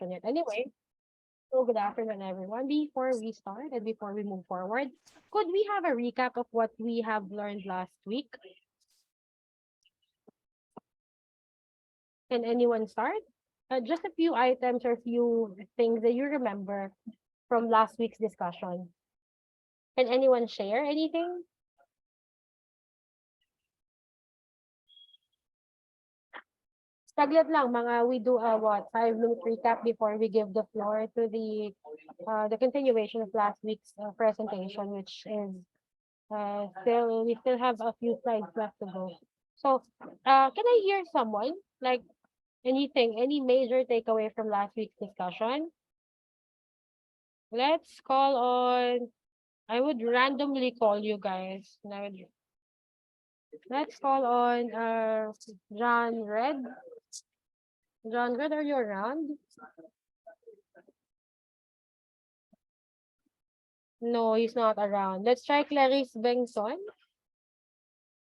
discussion yet. Anyway, so good afternoon, everyone. Before we start and before we move forward, could we have a recap of what we have learned last week? Can anyone start? Just a few items or few things that you remember from last week's discussion. Can anyone share anything? Saglit lang, we do a 5-minute recap before we give the floor to the continuation of last week's presentation, which is we still have a few slides left to go. So, can I hear someone like anything, any major takeaway from last week's discussion? Let's call on. I would randomly call you guys. Let's call on John Red. John Red, are you around? No, he's not around. Let's try Clarice Bengson.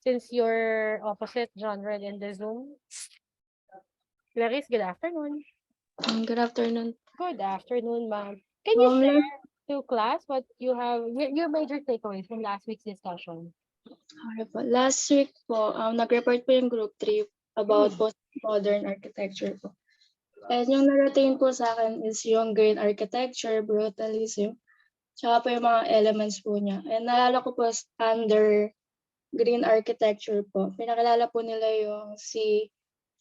Since you're opposite John Red in the Zoom. Clarice, good afternoon. Good afternoon. Good afternoon, ma'am. Can you share to class what you have, your major takeaways from last week's discussion? Okay po. Last week po, nag-report po yung group 3 about postmodern architecture po. And yung narating po sa akin is yung green architecture, brutalism, tsaka po yung mga elements po niya. And naalala ko po under green architecture po, pinakilala po nila yung si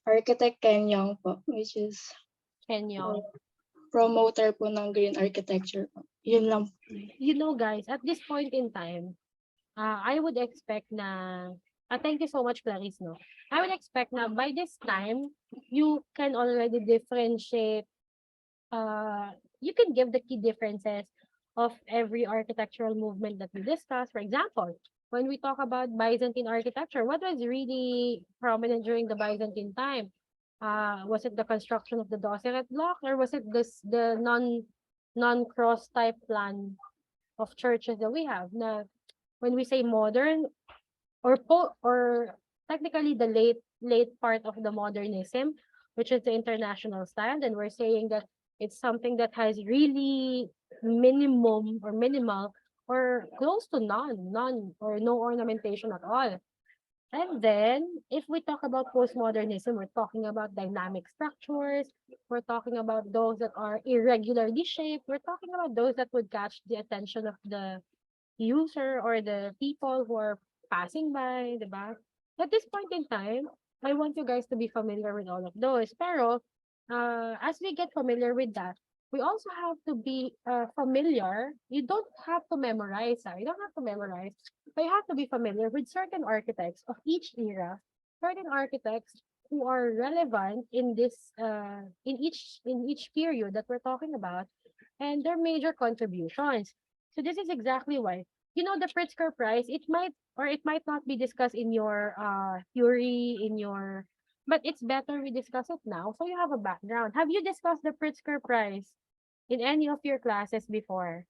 Architect Ken Yong po, which is Ken Yong. Promoter po ng green architecture po. Yun lang. You know, guys, at this point in time, I would expect na, thank you so much, Clarice, no? I would expect na by this time, you can already differentiate, you can give the key differences of every architectural movement that we discussed. For example, when we talk about Byzantine architecture, what was really prominent during the Byzantine time? Was it the construction of the Dosseret block, or was it the non-cross type plan of churches that we have? Na when we say modern, or technically the late part of the modernism, which is the international style, then we're saying that it's something that has really minimum or minimal or close to none or no ornamentation at all. And then, if we talk about postmodernism, we're talking about dynamic structures, we're talking about those that are irregularly shaped, we're talking about those that would catch the attention of the user or the people who are passing by, diba? At this point in time, I want you guys to be familiar with all of those. Pero, as we get familiar with that, we also have to be familiar. You don't have to memorize. You don't have to memorize. But you have to be familiar with certain architects of each era, certain architects who are relevant in this in each period that we're talking about, and their major contributions. So this is exactly why, you know, the Pritzker Prize, it might not be discussed in your theory, but it's better we discuss it now so you have a background. Have you discussed the Pritzker Prize in any of your classes before?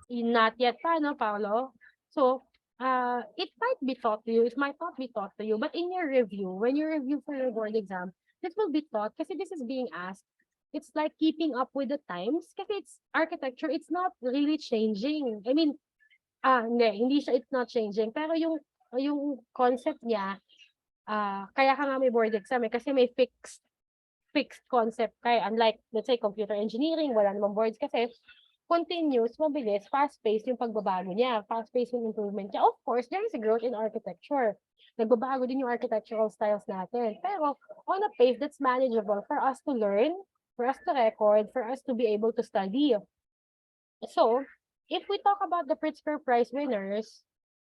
Not yet pa, no, Paolo? So, it might be taught to you, it might not be taught to you, but in your review, when you review for your board exam, this will be taught kasi this is being asked. It's like keeping up with the times kasi it's architecture, it's not really changing. I mean, hindi siya, it's not changing. Pero yung concept niya, kaya ka nga may board exam kasi may fixed concept kaya. Unlike, let's say, computer engineering, wala namang boards kasi continuous, mabilis, fast-paced yung pagbabago niya, fast-paced yung improvement niya. Of course, there is a growth in architecture. Nagbabago din yung architectural styles natin. Pero on a pace that's manageable for us to learn, for us to record, for us to be able to study. So, if we talk about the Pritzker Prize winners,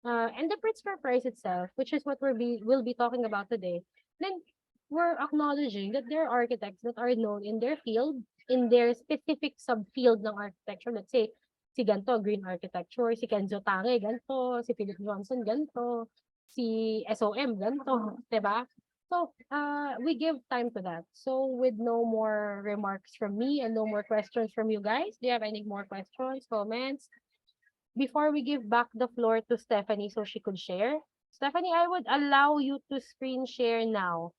and the Pritzker Prize itself, which is what we'll be talking about today, then we're acknowledging that there are architects that are known in their field, in their specific subfield ng architecture. Let's say, si ganto, green architecture, si Kenzo Tange, ganto, si Philip Johnson, ganto, si SOM, ganto, diba? So, we give time to that. So, with no more remarks from me and no more questions from you guys, do you have any more questions, comments? Before we give back the floor to Stephanie so she could share, Stephanie, I would allow you to screen share now.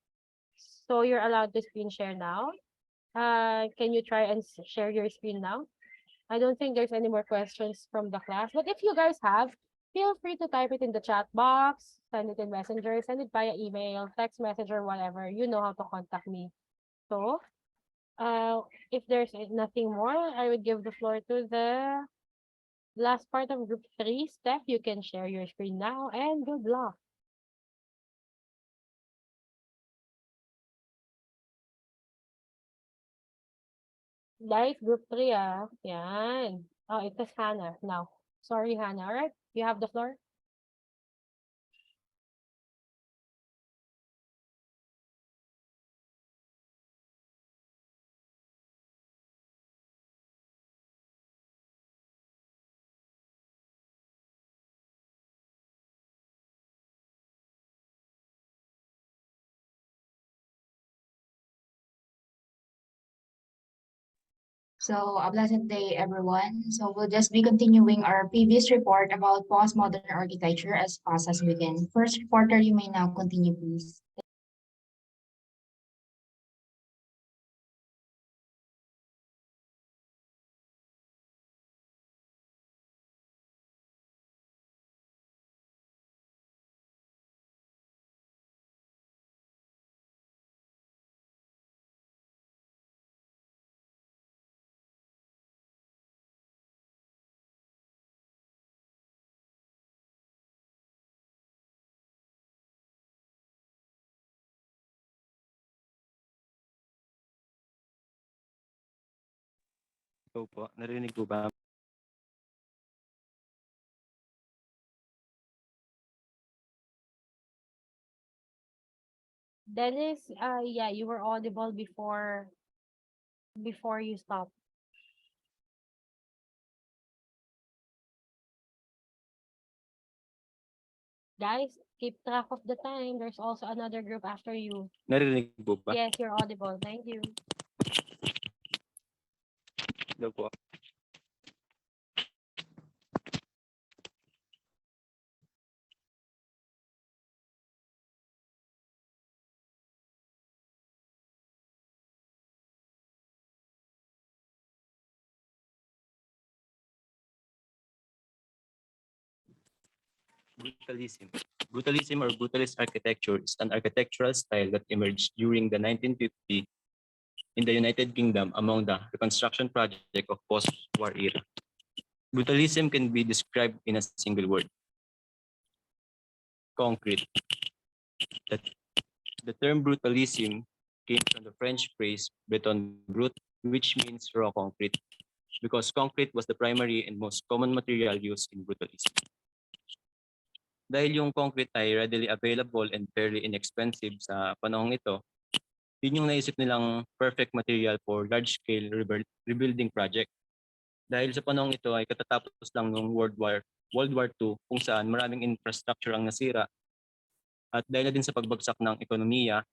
So, you're allowed to screen share now. Can you try and share your screen now? I don't think there's any more questions from the class, but if you guys have, feel free to type it in the chat box, send it in Messenger, send it via email, text message, or whatever. You know how to contact me. So, if there's nothing more, I would give the floor to the last part of group 3. Steph, you can share your screen now, and good luck. Guys, group 3 ah. Yan. Oh, it says Hannah now. Sorry, Hannah. All right, you have the floor. So, a pleasant day, everyone. So, we'll just be continuing our previous report about postmodern architecture as fast as we can. First reporter, you may now continue, please. Opo, narinig po ba? Dennis, yeah, you were audible before you stopped. Guys, keep track of the time. There's also another group after you. Narinig po ba? Yes, you're audible. Thank you. Hello po. Brutalism. Brutalism or brutalist architecture is an architectural style that emerged during the 1950s in the United Kingdom among the reconstruction project of post-war era. Brutalism can be described in a single word: concrete. The, the term brutalism came from the French phrase "breton brut," which means raw concrete, because concrete was the primary and most common material used in brutalism. Dahil yung concrete ay readily available and fairly inexpensive sa panahong ito, yun yung naisip nilang perfect material for large-scale rebuilding project. Dahil sa panahong ito ay katatapos lang ng World War II kung saan maraming infrastructure ang nasira, at dahil na din sa pagbagsak ng ekonomiya,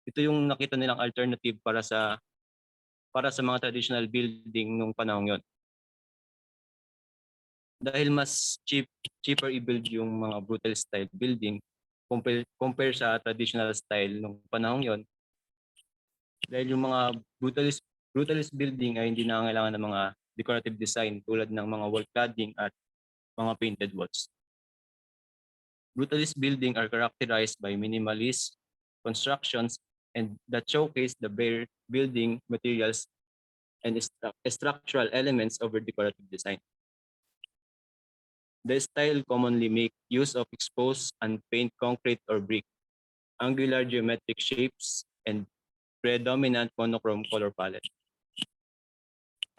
ito yung nakita nilang alternative para sa mga traditional building nung panahong yon. Dahil mas cheaper i-build yung mga brutal style building compare sa traditional style nung panahong yon. Dahil yung mga brutalist building ay hindi nangangailangan ng mga decorative design tulad ng mga wall cladding at mga painted walls. Brutalist building are characterized by minimalist constructions and that showcase the bare building materials and structural elements over decorative design. The style commonly make use of exposed and paint concrete or brick, angular geometric shapes, and predominant monochrome color palette.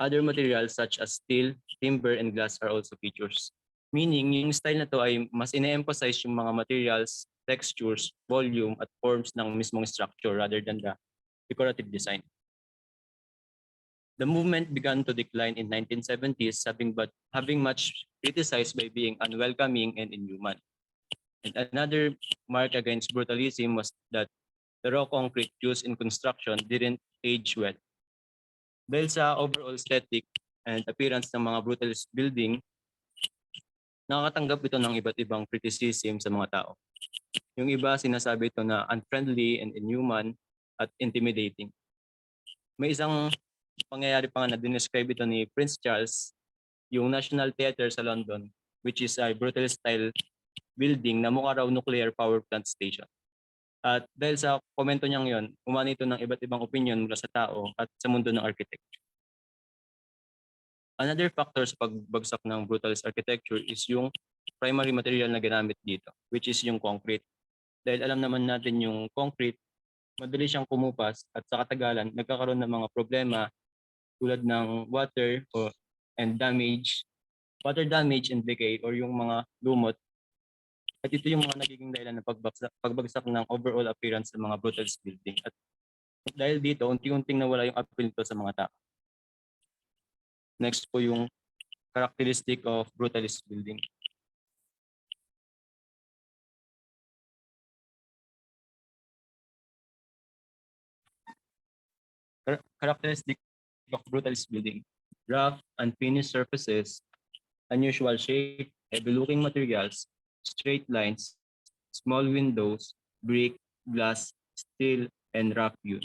Other materials such as steel, timber, and glass are also features. Meaning, yung style na to ay mas ine-emphasize yung mga materials, textures, volume, at forms ng mismong structure rather than the decorative design. The movement began to decline in 1970s, having much criticized by being unwelcoming and inhuman. And another mark against brutalism was that the raw concrete used in construction didn't age well. Dahil sa overall aesthetic and appearance ng mga brutalist building, nakakatanggap ito ng iba't ibang criticism sa mga tao. Yung iba sinasabi ito na unfriendly and inhuman at intimidating. May isang pangyayari pa nga na dinescribe ito ni Prince Charles, yung National Theatre sa London, which is a brutal style building na mukha raw nuclear power plant station. At dahil sa komento niyang yon, umani ito ng iba't ibang opinion mula sa tao at sa mundo ng architecture. Another factor sa pagbagsak ng brutalist architecture is yung primary material na ginamit dito, which is yung concrete. Dahil alam naman natin yung concrete, madali siyang kumupas at sa katagalan, nagkakaroon ng mga problema tulad ng and water damage and decay or yung mga lumot. At ito yung mga nagiging dahilan ng pagbagsak ng overall appearance ng mga brutalist building. At dahil dito, unti-unting nawala yung appeal nito sa mga tao. Next po yung characteristic of brutalist building. Characteristic of brutalist building: rough, unfinished surfaces, unusual shape, heavy-looking materials, straight lines, small windows, brick, glass, steel, and rough hewn.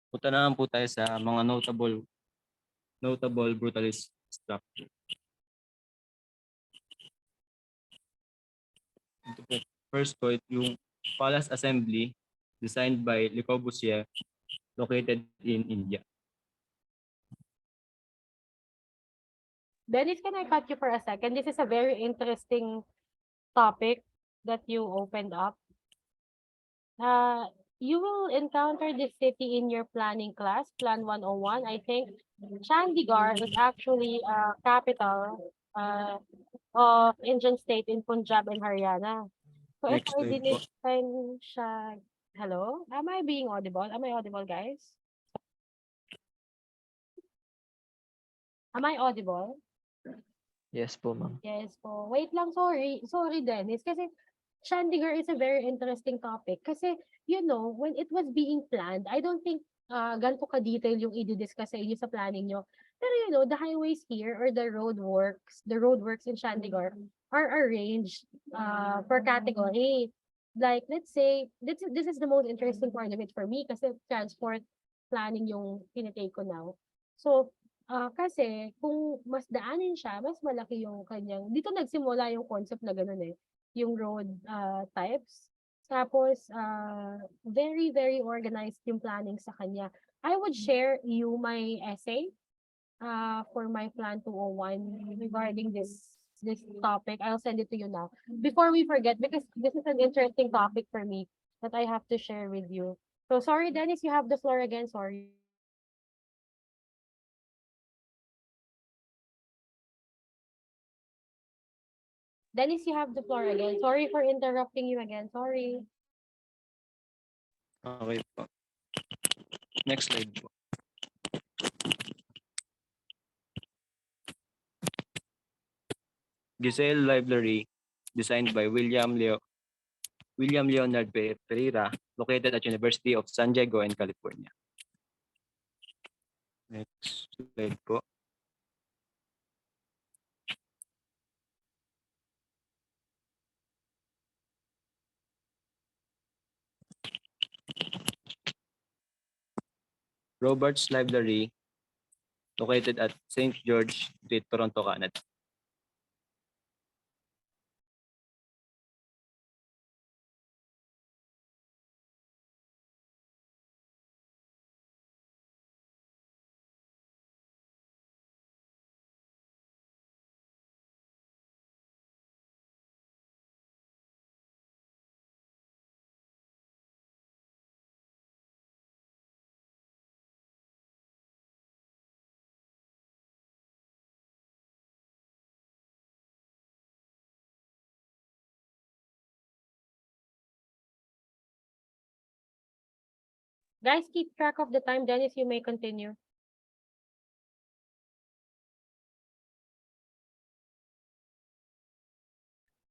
Punta naman po tayo sa mga notable brutalist structure. Ito po, first po, yung Palace Assembly designed by Le Corbusier, located in India. Dennis, can I cut you for a second? This is a very interesting topic that you opened up. You will encounter this city in your planning class, Plan 101. I think Chandigarh is actually a capital of Indian state in Punjab and Haryana. So if Next I slide didn't po. find hello? Am I being audible? Am I audible, guys? Am I audible? Yes po, ma'am. Yes po. Wait lang, sorry. Sorry, Dennis. Kasi Chandigarh is a very interesting topic. Kasi, you know, when it was being planned, I don't think ganito ka-detail yung i-discuss sa inyo sa planning nyo. Pero you know, the highways here or the roadworks in Chandigarh are arranged per category. Like, let's say, this is the most interesting part of it for me kasi transport planning yung tinitake ko now. So, kasi kung mas daanin siya, mas malaki yung kanyang dito nagsimula yung concept na gano'n, eh, yung road, types. Tapos, very, very organized yung planning sa kanya. I would share you my essay, for my Plan 201 regarding this topic. I'll send it to you now. Before we forget, because this is an interesting topic for me that I have to share with you. So sorry, Dennis, you have the floor again. Sorry. Dennis, you have the floor again. Sorry for interrupting you again. Sorry. Okay po. Next slide po. Giselle Library, designed by William Leonard Pereira, located at University of San Diego in California. Next slide po. Roberts Library, located at St. George Street, Toronto, Canada. Guys, keep track of the time. Dennis, you may continue.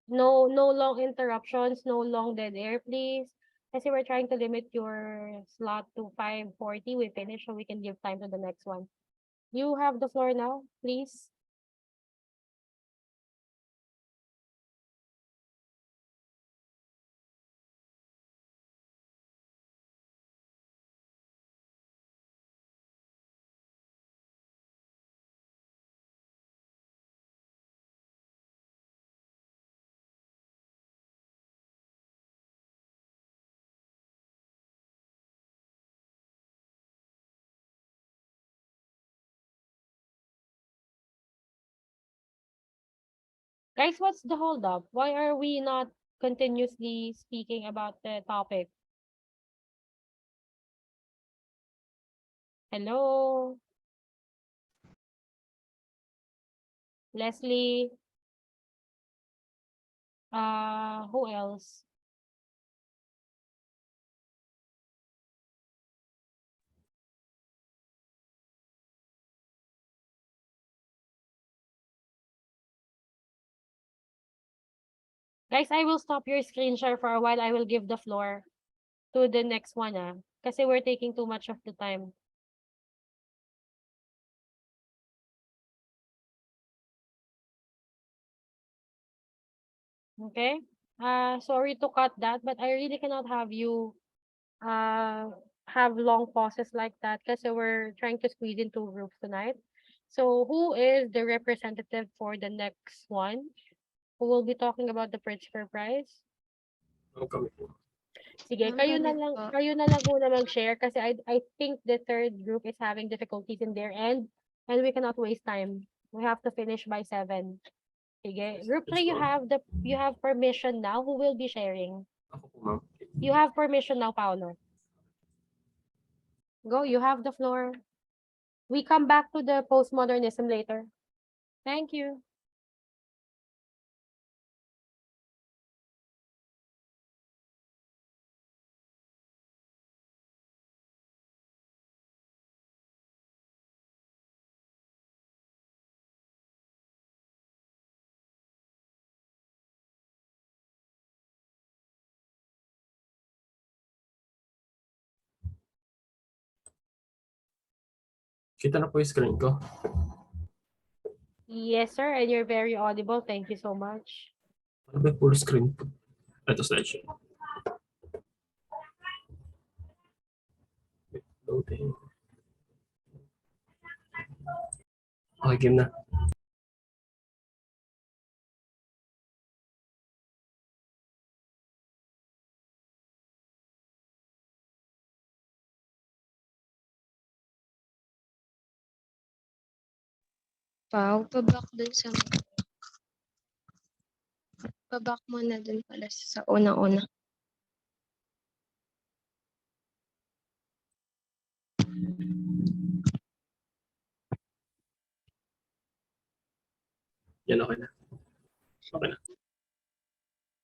No long interruptions, no long dead air, please. Kasi we're trying to limit your slot to 5:40. We finish so we can give time to the next one. You have the floor now, please. Guys, what's the hold up? Why are we not continuously speaking about the topic? Hello? Leslie? Who else? Guys, I will stop your screen share for a while. I will give the floor to the next one, kasi we're taking too much of the time. Okay? Sorry to cut that, but I really cannot have you have long pauses like that kasi we're trying to squeeze in two groups tonight. So who is the representative for the next one? Who will be talking about the Pritzker Prize? Sige, kayo na lang, muna mag-share kasi I think the third group is having difficulties in their end and we cannot waste time. We have to finish by 7. Sige. Group 3, you have permission now. Who will be sharing? Ako po, ma'am. You have permission now, Paolo. Go, you have the floor. We come back to the postmodernism later. Thank you. Kita na po yung screen ko. Yes, sir, and you're very audible. Thank you so much. Ano ba yung full screen po? Ito slideshow. Loading. Okay, game na. Pao, pabak dun sa pabak mo na dun pala sa una-una. Yan, okay na. Okay na.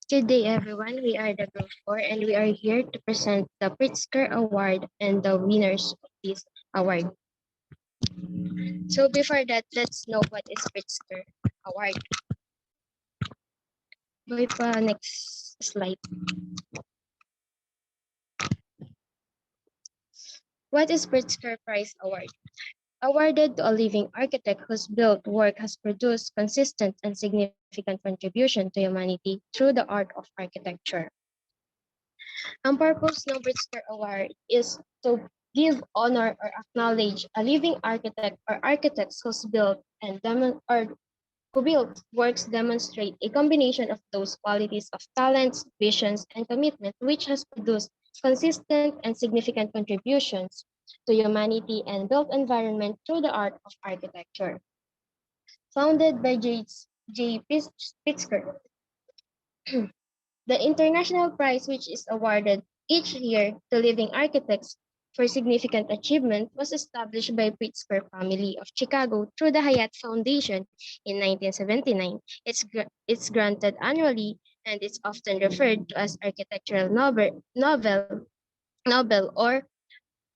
Good day, everyone. We are the Group 4 and we are here to present the Pritzker Award and the winners of this award. So before that, let's know what is Pritzker Award. Go pa next slide. What is Pritzker Prize Award? Awarded to a living architect whose built work has produced consistent and significant contribution to humanity through the art of architecture. Ang purpose ng Pritzker Award is to give honor or acknowledge a living architect or architects whose built and who built works demonstrate a combination of those qualities of talents, visions, and commitment which has produced consistent and significant contributions to humanity and built environment through the art of architecture. Founded by J. Pritzker, the international prize, which is awarded each year to living architects for significant achievement, was established by Pritzker family of Chicago through the Hyatt Foundation in 1979. It's granted annually and it's often referred to as architectural Nobel or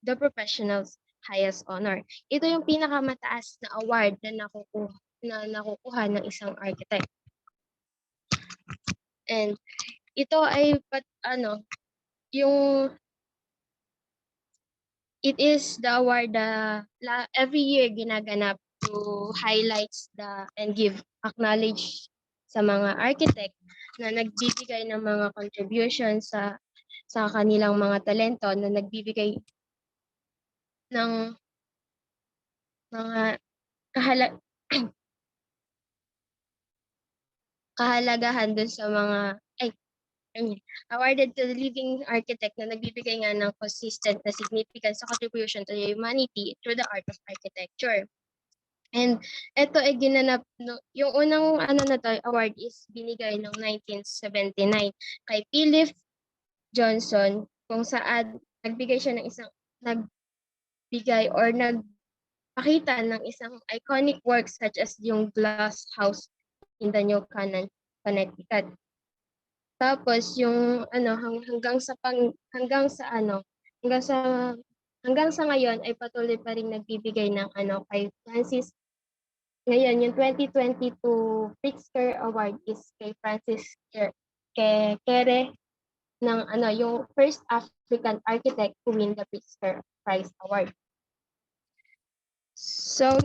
the professional's highest honor. Ito yung pinakamataas na award na nakukuha ng isang architect. And ito ay yung it is the award every year ginaganap to highlights and give acknowledge sa mga architect na nagbibigay ng mga contributions sa kanilang mga talento, na nagbibigay ng mga kahalagahan dun sa mga awarded to the living architect na nagbibigay nga ng consistent na significance sa contribution to humanity through the art of architecture. And ito ay ginanap, no, yung unang na to, award is binigay noong 1979 kay Philip Johnson, kung saan nagbigay siya ng nagbigay or nagpakita ng isang iconic work such as yung glass house in the New Canaan, Connecticut. Tapos yung hanggang sa ngayon ay patuloy pa rin nagbibigay ng kay Francis. Ngayon yung 2022 Pritzker Award is kay Francis Kere ng yung first African architect to win the Pritzker Prize Award. So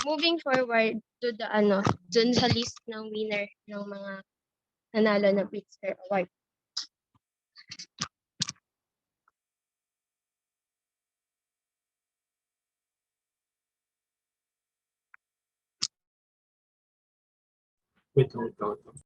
moving forward to the dun sa list ng winner ng mga nanalo ng Pritzker Award. Wait lang, wait lang, wait lang.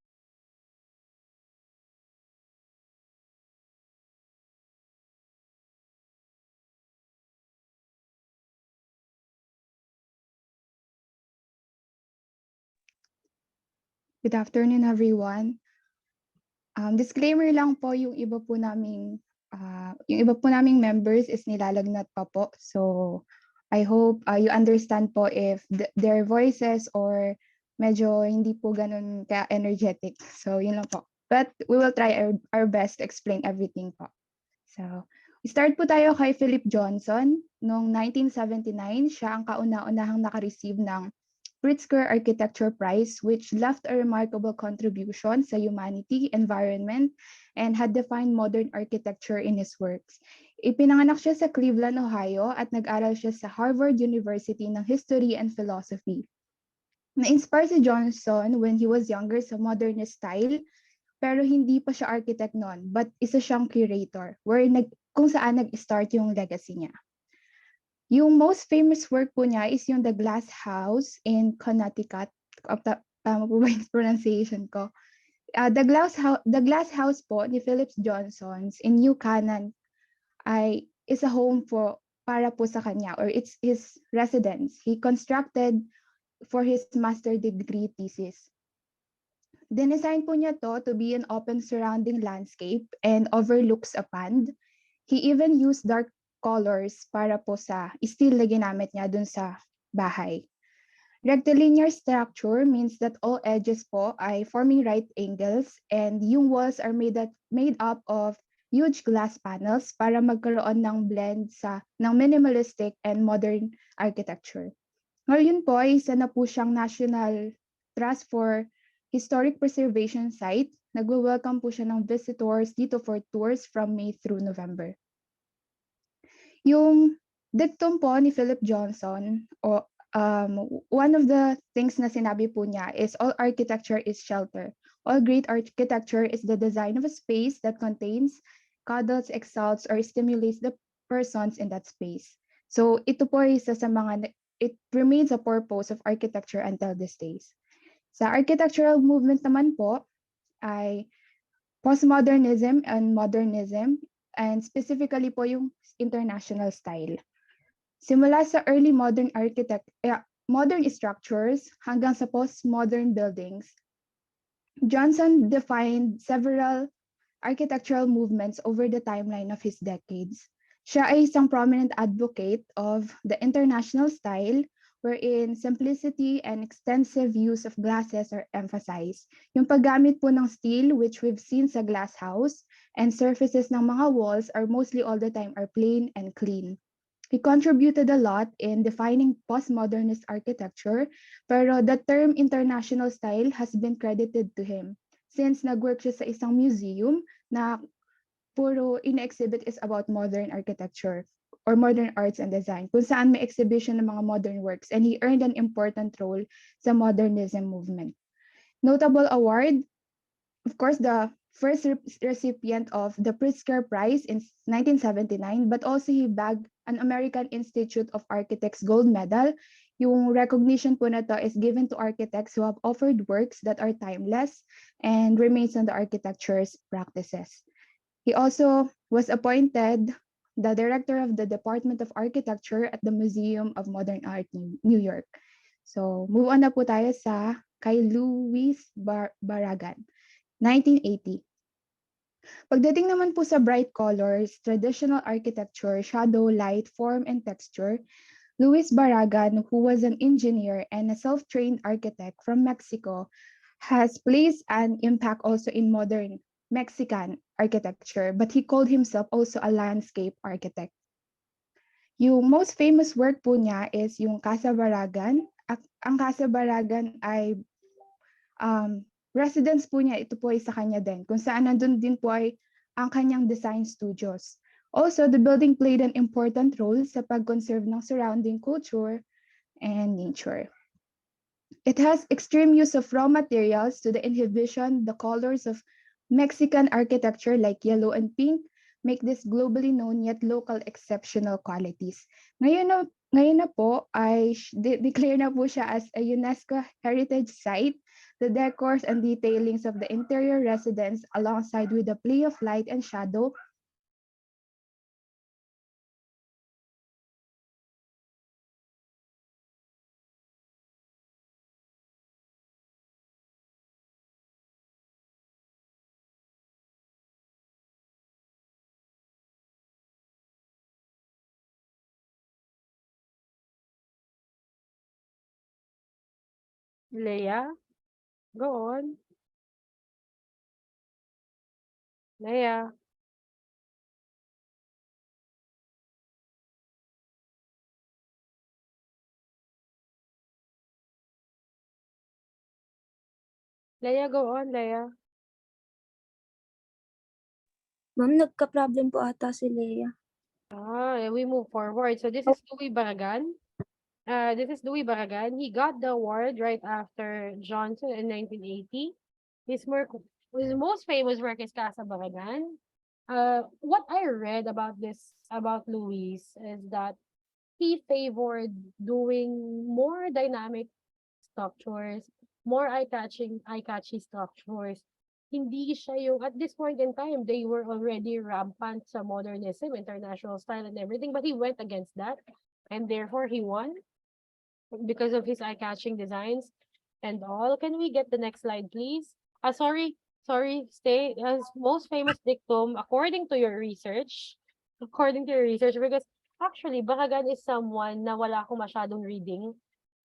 Good afternoon, everyone. Disclaimer lang po, yung iba po naming members is nilalagnat pa po. So I hope you understand po if their voices or medyo hindi po ganun ka-energetic. So yun lang po. But we will try our best to explain everything po. So start po tayo kay Philip Johnson. Noong 1979, siya ang kauna-unahang naka-receive ng Pritzker Architecture Prize, which left a remarkable contribution sa humanity, environment, and had defined modern architecture in his works. Ipinanganak siya sa Cleveland, Ohio, at nag-aral siya sa Harvard University ng History and Philosophy. Na-inspire si Johnson when he was younger sa modernist style, pero hindi pa siya architect noon, but isa siyang curator, kung saan nag-start yung legacy niya. Yung most famous work po niya is yung The Glass House in Connecticut. Tama po ba yung pronunciation ko? The Glass House po ni Philip Johnson in New Canaan is a home para po sa kanya, or it's his residence. He constructed for his master degree thesis. Dinesign po niya to be an open surrounding landscape and overlooks a pond. He even used dark colors para po sa steel na ginamit niya dun sa bahay. Rectilinear structure means that all edges po ay forming right angles and yung walls are made up of huge glass panels para magkaroon ng blend ng minimalistic and modern architecture. Ngayon po, isa na po siyang National Trust for Historic Preservation Site. Nagwe-welcome po siya ng visitors dito for tours from May through November. Yung dictum po ni Philip Johnson, one of the things na sinabi po niya is all architecture is shelter. All great architecture is the design of a space that contains, cuddles, exalts, or stimulates the persons in that space. So ito po isa sa it remains a purpose of architecture until these days. Sa architectural movement naman po ay postmodernism and modernism, and specifically po yung international style. Simula sa early modern modern structures hanggang sa postmodern buildings, Johnson defined several architectural movements over the timeline of his decades. Siya ay isang prominent advocate of the international style wherein simplicity and extensive use of glasses are emphasized. Yung paggamit po ng steel, which we've seen sa glass house, and surfaces ng mga walls are mostly all the time are plain and clean. He contributed a lot in defining postmodernist architecture, pero the term international style has been credited to him since nag-work siya sa isang museum na puro ina-exhibit is about modern architecture or modern arts and design, kung saan may exhibition ng mga modern works, and he earned an important role sa modernism movement. Notable award, of course, the first recipient of the Pritzker Prize in 1979, but also he bagged an American Institute of Architects Gold Medal. Yung recognition po na to is given to architects who have offered works that are timeless and remains on the architecture's practices. He also was appointed the director of the Department of Architecture at the Museum of Modern Art, New York. So, move on na po tayo sa kay Luis Barragan, 1980. Pagdating naman po sa bright colors, traditional architecture, shadow, light, form, and texture, Luis Barragan, who was an engineer and a self-trained architect from Mexico, has placed an impact also in modern Mexican architecture, but he called himself also a landscape architect. Yung most famous work po niya is yung Casa Barragan. Ang Casa Barragan ay residence po niya, ito po ay sa kanya din, kung saan nandun din po ay ang kanyang design studios. Also, the building played an important role sa pag-conserve ng surrounding culture and nature. It has extreme use of raw materials to the inhibition, the colors of Mexican architecture like yellow and pink make this globally known yet local exceptional qualities. Ngayon na po ay declare na po siya as a UNESCO heritage site. The decors and detailings of the interior residence alongside with the play of light and shadow Leia, go on. Leia. Leia, go on, Leia. Ma'am, nagka-problem po ata si Leia. We move forward. So this is Louis Barragan. He got the award right after Johnson in 1980. His most famous work is Casa Barragan. What I read about Louis is that he favored doing more dynamic structures, more eye-catchy structures. Hindi siya yung, at this point in time, they were already rampant sa modernism, international style and everything, but he went against that, and therefore he won because of his eye-catching designs and all. Can we get the next slide, please? Sorry, stay. As most famous dictum, according to your research, because actually, Baragan is someone na wala akong masyadong reading.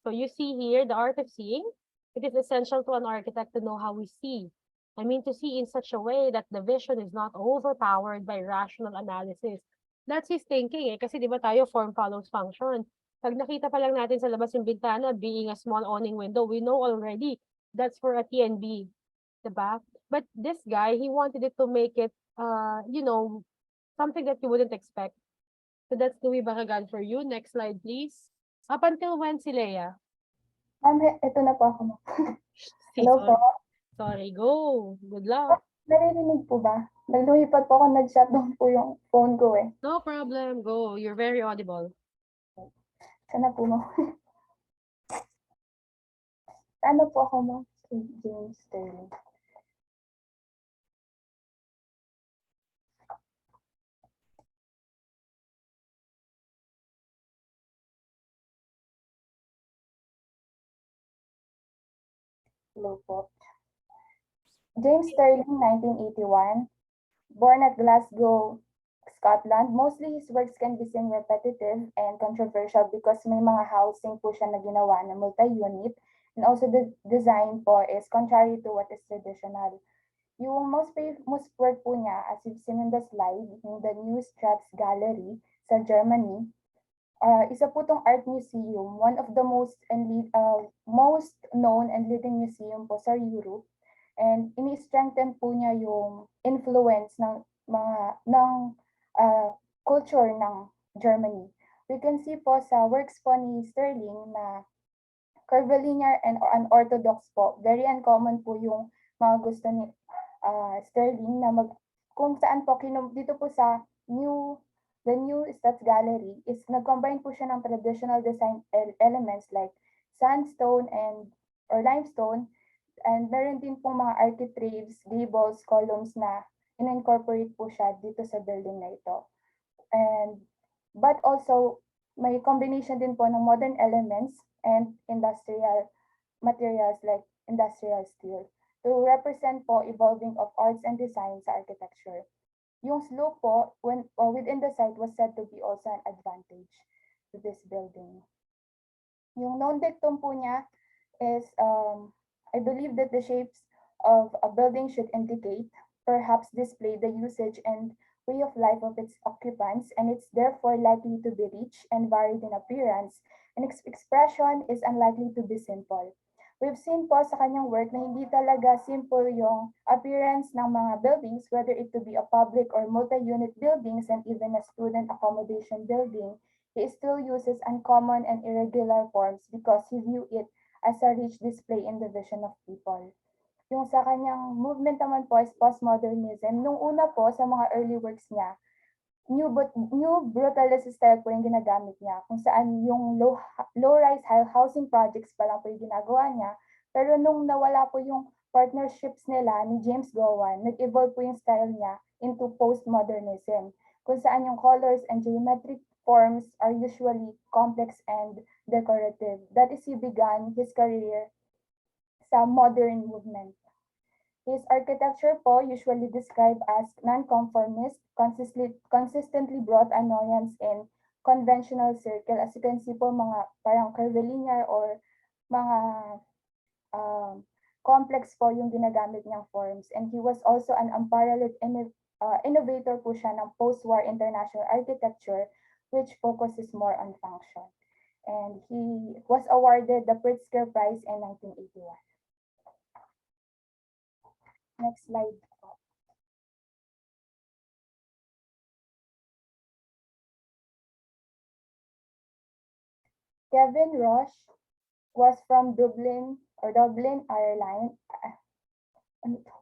So you see here, the art of seeing. It is essential to an architect to know how we see. I mean, to see in such a way that the vision is not overpowered by rational analysis. That's his thinking eh. Kasi di ba tayo form follows function. Pag nakita pa lang natin sa labas yung bintana, being a small awning window, we know already that's for a TNB. Diba? But this guy, he wanted it to make it, something that you wouldn't expect. So that's Louis Barragan for you. Next slide, please. Up until when si Leia? Ma'am, ito na po ako. Hello Sorry. po. Sorry, go. Good luck. Naririnig po ba? Nagluhipat po ako, nag-shutdown po yung phone ko eh. No problem, go. You're very audible. Sana po mo. Ano po ako mo? James Sterling. Hello po. James Sterling, 1981. Born at Glasgow, Scotland, mostly his works can be seen repetitive and controversial because may mga housing po siya na ginawa na multi-unit, and also the design po is contrary to what is traditional. Yung most work po niya, as you've seen in the slide, yung the New Straps Gallery sa Germany, isa po tong art museum, one of the most known and leading museum po sa Europe. And ini-strengthen po niya yung influence ng culture ng Germany. We can see po sa works po ni Sterling na curvilinear and unorthodox po. Very uncommon po yung mga gusto ni Sterling na kung saan po dito po sa the New Stats Gallery is nag-combine po siya ng traditional design elements like sandstone or limestone. And meron din pong mga architraves, gables, columns na in-incorporate po siya dito sa building na ito. But also may combination din po ng modern elements and industrial materials like industrial steel to represent po evolving of arts and design sa architecture. Yung slope po within the site was said to be also an advantage to this building. Yung known dictum po niya is, I believe that the shapes of a building should indicate, perhaps display the usage and way of life of its occupants, and it's therefore likely to be rich and varied in appearance, and its expression is unlikely to be simple. We've seen po sa kanyang work na hindi talaga simple yung appearance ng mga buildings, whether it to be a public or multi-unit buildings and even a student accommodation building. He still uses uncommon and irregular forms because he view it as a rich display in the vision of people. Yung sa kanyang movement naman po is postmodernism. Nung una po sa mga early works niya, new brutalist style po yung ginagamit niya, kung saan yung low-rise housing projects pa lang po yung ginagawa niya. Pero nung nawala po yung partnerships nila ni James Gowan, nag-evolve po yung style niya into postmodernism, kung saan yung colors and geometric forms are usually complex and decorative. That is, he began his career sa modern movement. His architecture po usually described as non-conformist, consistently brought annoyance in conventional circle. As you can see po, mga parang curvilinear or mga complex po yung ginagamit niyang forms. And he was also an unparalleled innovator po siya ng post-war international architecture, which focuses more on function. And he was awarded the Pritzker Prize in 1981. Next slide. Kevin Roche was from Dublin, Ireland,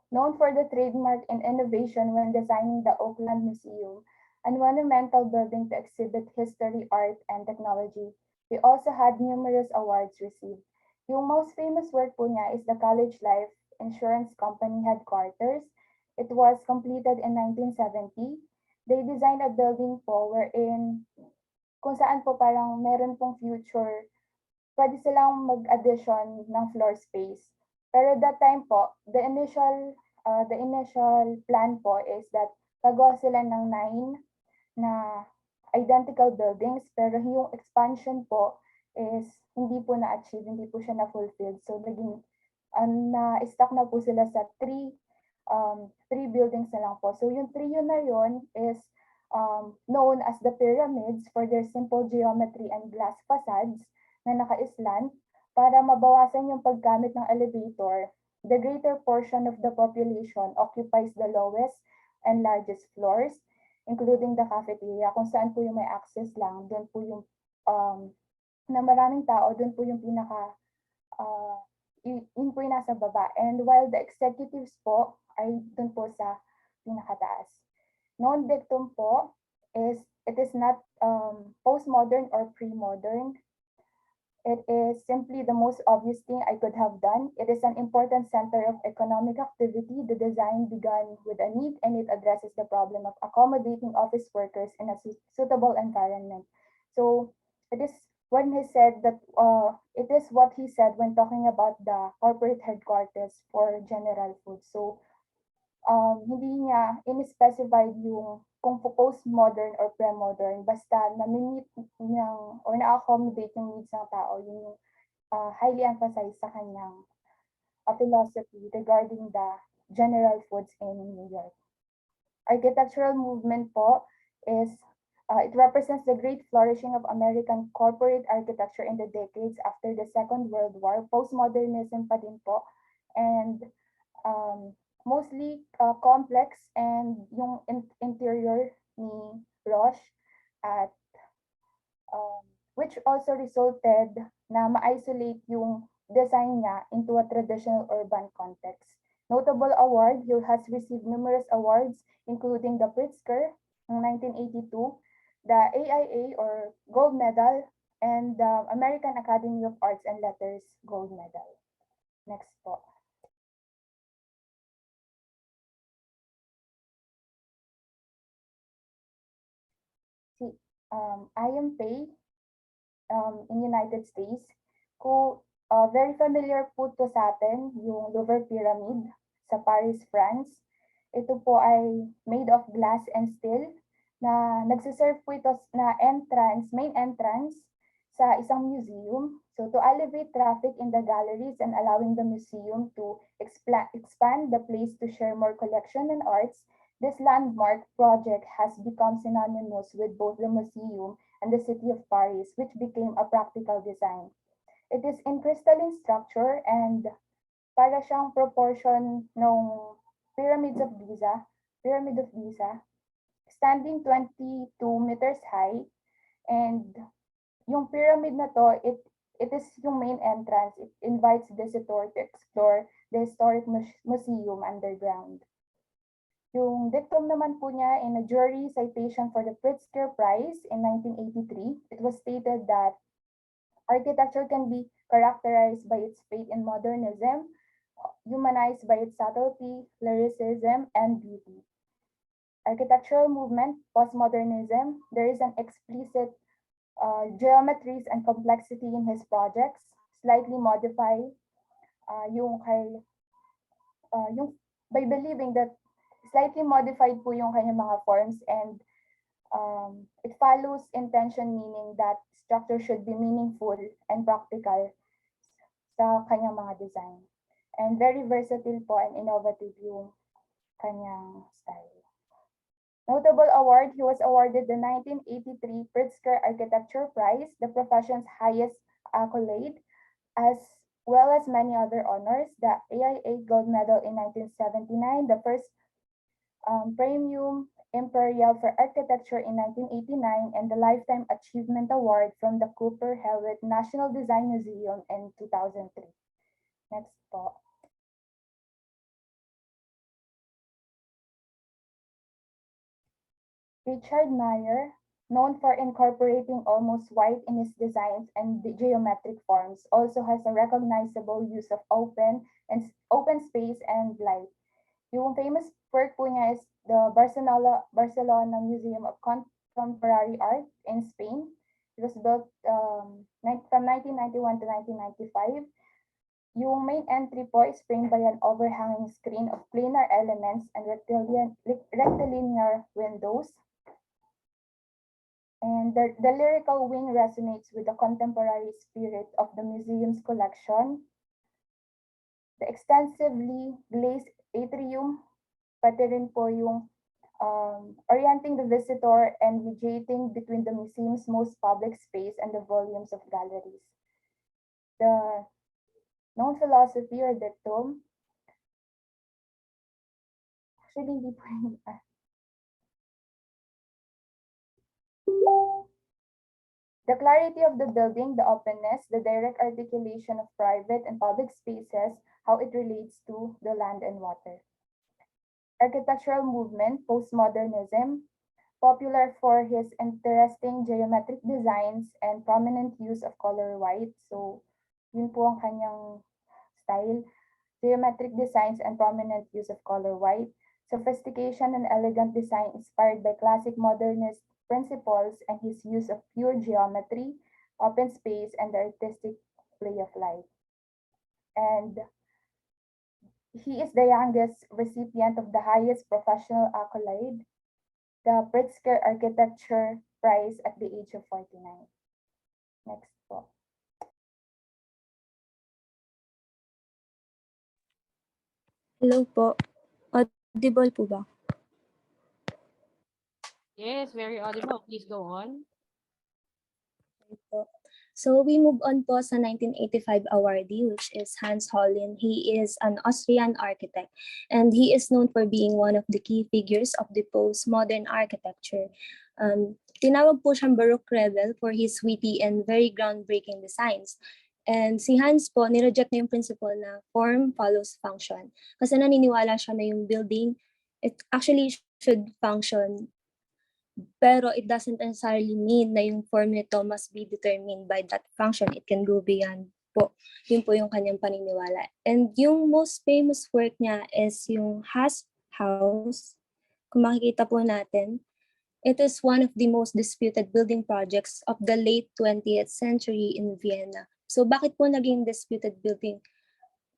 known for the trademark and innovation when designing the Oakland Museum, a monumental building to exhibit history, art, and technology. He also had numerous awards received. Yung most famous work po niya is the College Life Insurance Company headquarters. It was completed in 1970. They designed a building po wherein kung saan po parang meron pong future, pwede silang mag-addition ng floor space. Pero that time po, the initial plan po is that gagawa sila ng 9 na identical buildings, pero yung expansion po is hindi po na-achieve, hindi po siya na-fulfilled. So naging na-stuck na po sila sa 3 buildings na lang po. So yung trio na yun is known as the pyramids for their simple geometry and glass facades na naka-islant. Para mabawasan yung paggamit ng elevator, the greater portion of the population occupies the lowest and largest floors, including the cafeteria, kung saan po yung may access lang, doon po yung na maraming tao, doon po yung pinaka yun po yung nasa baba. And while the executives po ay doon po sa pinakataas. Known dictum po is it is not postmodern or pre-modern. It is simply the most obvious thing I could have done. It is an important center of economic activity. The design began with a need and it addresses the problem of accommodating office workers in a suitable environment. So it is when he said that it is what he said when talking about the corporate headquarters for General Foods. So hindi niya in-specified yung kung post-modern or pre-modern, basta na-meet niyang or na-accommodate yung needs ng tao, yung highly emphasized sa kanyang philosophy regarding the General Foods in New York. Architectural movement po is, it represents the great flourishing of American corporate architecture in the decades after the Second World War. Postmodernism pa din po. And mostly complex, and yung interior ni Roche at which also resulted na ma-isolate yung design niya into a traditional urban context. Notable award, he has received numerous awards including the Pritzker in 1982, the AIA or Gold Medal, and the American Academy of Arts and Letters Gold Medal. Next po. IMPay in United States. Very familiar po to sa atin yung Louvre Pyramid sa Paris, France. Ito po ay made of glass and steel na nagsiserve po ito na main entrance sa isang museum. So to alleviate traffic in the galleries and allowing the museum to expand the place to share more collection and arts, this landmark project has become synonymous with both the museum and the city of Paris, which became a practical design. It is in crystalline structure and para siyang proportion ng Pyramid of Giza, standing 22 meters high. And yung pyramid na to, it is yung main entrance. It invites visitor to explore the historic museum underground. Yung dictum naman po niya in a jury citation for the Pritzker Prize in 1983, it was stated that architecture can be characterized by its faith in modernism, humanized by its subtlety, lyricism, and beauty. Architectural movement, postmodernism, there is an explicit geometries and complexity in his projects, slightly modify yung by believing that slightly modified po yung kanyang mga forms, and it follows intention, meaning that structure should be meaningful and practical sa kanyang mga design. And very versatile po and innovative yung kanyang style. Notable award, he was awarded the 1983 Pritzker Architecture Prize, the profession's highest accolade, as well as many other honors, the AIA Gold Medal in 1979, the first Premium Imperial for Architecture in 1989, and the Lifetime Achievement Award from the Cooper Hewitt National Design Museum in 2003. Next po. Richard Meyer, known for incorporating almost white in his designs and the geometric forms, also has a recognizable use of open space and light. Yung famous work po niya is the Barcelona Museum of Contemporary Art in Spain. It was built from 1991 to 1995. Yung main entry po is framed by an overhanging screen of planar elements and rectilinear windows. And the lyrical wing resonates with the contemporary spirit of the museum's collection. The extensively glazed atrium, pati rin po yung orienting the visitor and mediating between the museum's most public space and the volumes of galleries. The known philosophy or dictum, actually hindi po yun, the clarity of the building, the openness, the direct articulation of private and public spaces, how it relates to the land and water. Architectural movement, postmodernism, popular for his interesting geometric designs and prominent use of color white. So, yun po ang kanyang style. Geometric designs and prominent use of color white. Sophistication and elegant design inspired by classic modernist principles and his use of pure geometry, open space, and the artistic play of light. And he is the youngest recipient of the highest professional accolade, the Pritzker Architecture Prize, at the age of 49. Next po. Hello po. Audible po ba? Yes, very audible. Please go on. So we move on po sa 1985 awardee, which is Hans Hollein. He is an Austrian architect, and he is known for being one of the key figures of the postmodern architecture. Tinawag po siyang Baroque rebel for his witty and very groundbreaking designs. And si Hans po, nireject na yung principle na form follows function. Kasi naniniwala siya na yung building, it actually should function, pero it doesn't necessarily mean na yung form nito must be determined by that function. It can go beyond po. Yun po yung kanyang paniniwala. And yung most famous work niya is yung Haas House. Kung makikita po natin, It is one of the most disputed building projects of the late 20th century in Vienna. So bakit po naging disputed building?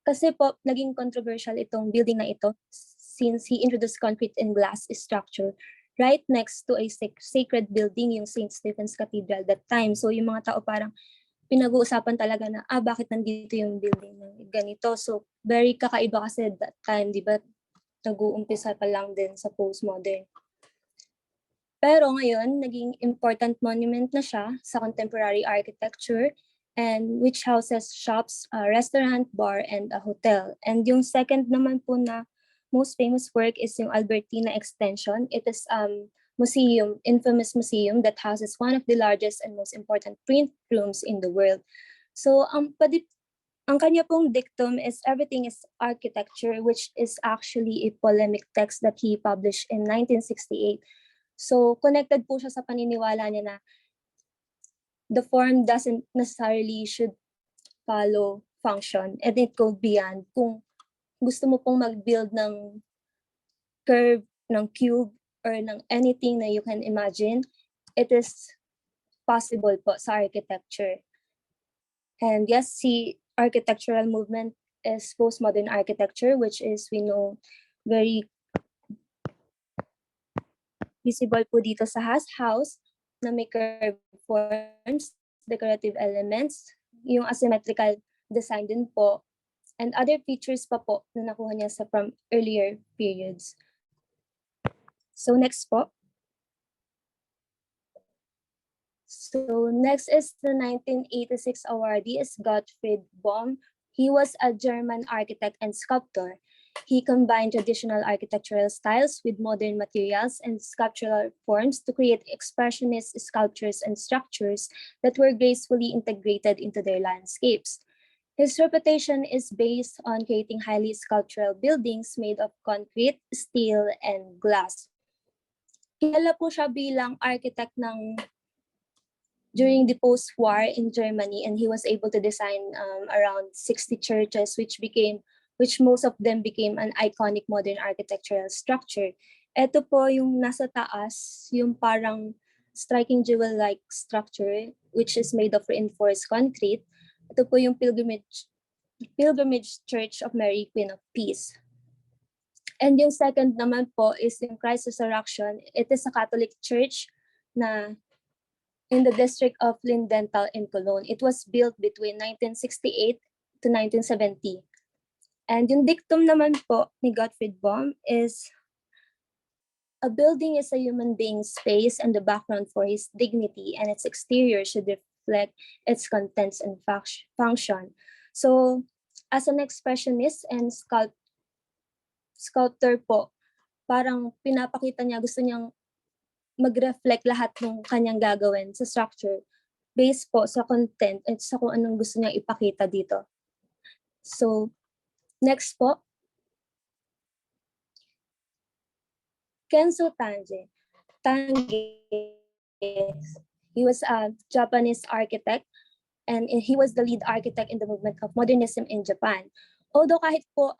Kasi po, naging controversial itong building na ito since he introduced concrete and glass structure right next to a sacred building, yung St. Stephen's Cathedral that time. So yung mga tao parang pinag-uusapan talaga na, bakit nandito yung building na ganito? So very kakaiba kasi that time, di ba? Nag-uumpisa pa lang din sa postmodern. Pero ngayon, naging important monument na siya sa contemporary architecture and which houses shops, a restaurant, bar, and a hotel. And yung second naman po na most famous work is yung Albertina extension. It is museum, infamous museum that houses one of the largest and most important print rooms in the world. So ang kanya pong dictum is everything is architecture, which is actually a polemic text that he published in 1968. So connected po siya sa paniniwala niya na the form doesn't necessarily should follow function and it go beyond. Kung gusto mo pong mag-build ng curve, ng cube, or ng anything na you can imagine, it is possible po sa architecture. And yes, the architectural movement is postmodern architecture, which is, we know, very visible po dito sa house na may curved forms, decorative elements, yung asymmetrical design din po, and other features pa po na nakuha niya from earlier periods. So next po. So next is the 1986 awardee is Gottfried Bohm. He was a German architect and sculptor. He combined traditional architectural styles with modern materials and sculptural forms to create expressionist sculptures and structures that were gracefully integrated into their landscapes. His reputation is based on creating highly sculptural buildings made of concrete, steel, and glass. Kilala po siya bilang architect during the post-war in Germany, and he was able to design around 60 churches, which most of them became an iconic modern architectural structure. Ito po yung nasa taas, yung parang striking jewel-like structure, which is made of reinforced concrete. Ito po yung Pilgrimage Church of Mary, Queen of Peace. And yung second naman po is yung Christ Resurrection. It is a Catholic church na in the district of Lindenthal in Cologne. It was built between 1968 to 1970. And yung dictum naman po ni Gottfried Bohm is, a building is a human being's space and the background for his dignity, and its exterior should reflect its contents and function. So, as an expressionist and sculptor po, parang pinapakita niya, gusto niyang mag-reflect lahat ng kanyang gagawin sa structure based po sa content at sa kung anong gusto niyang ipakita dito. So, next po. Kenzo Tange. He was a Japanese architect and he was the lead architect in the movement of modernism in Japan. Although kahit po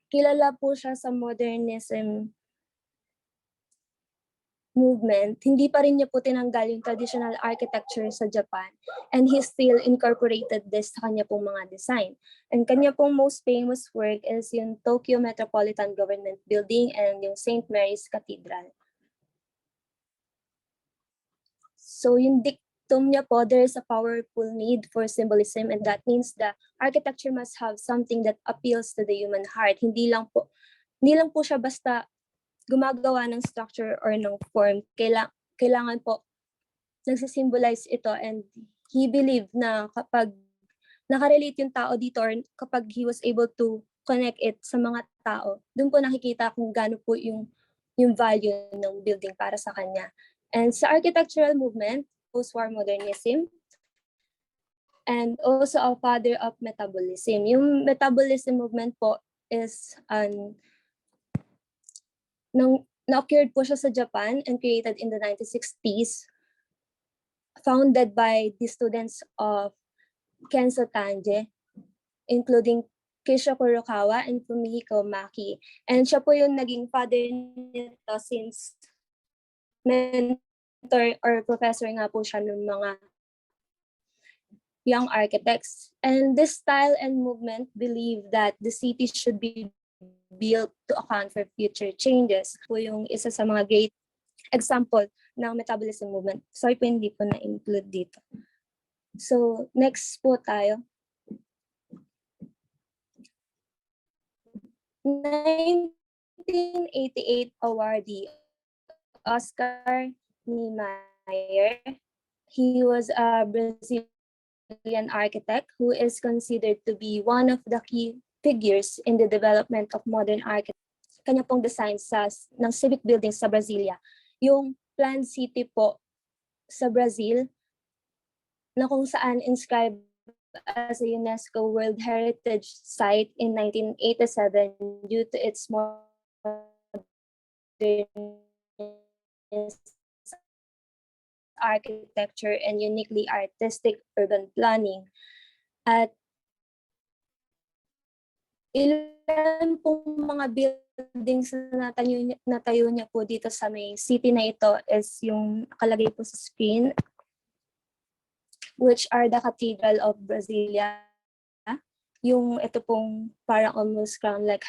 kilala po siya sa modernism movement, hindi pa rin niya po tinanggal yung traditional architecture sa Japan, and he still incorporated this sa kanya pong mga design. And kanya pong most famous work is yung Tokyo Metropolitan Government Building and yung St. Mary's Cathedral. So yung dictum niya po, there is a powerful need for symbolism, and that means the architecture must have something that appeals to the human heart. Hindi lang po siya basta gumagawa ng structure or ng form. Kailangan po nagsisymbolize ito, and he believed na kapag nakarelate yung tao dito or kapag he was able to connect it sa mga tao, doon po nakikita kung gaano po yung value ng building para sa kanya. And sa architectural movement, post-war modernism, and also a father of metabolism. Yung metabolism movement po is na-occurred po siya sa Japan and created in the 1960s, founded by the students of Kenzo Tange, including Keisha Kurokawa and Fumihiko Maki. And siya po yung naging father nito since mentor or professor nga po siya ng mga young architects. And this style and movement believe that the city should be built to account for future changes. Po yung isa sa mga great example ng metabolism movement. Sorry po, hindi po na-include dito. So, next po tayo. 1988 awardee Oscar Niemeyer. He was a Brazilian architect who is considered to be one of the key figures in the development of modern architecture. Kanya pong design ng civic buildings sa Brasilia. Yung planned city po sa Brazil na kung saan inscribed as a UNESCO World Heritage Site in 1987 due to its modernist architecture and uniquely artistic urban planning. At ilan pong mga buildings na natayo niya po dito sa may city na ito is yung nakalagay po sa screen, which are the Cathedral of Brasilia, yung ito pong parang almost crown-like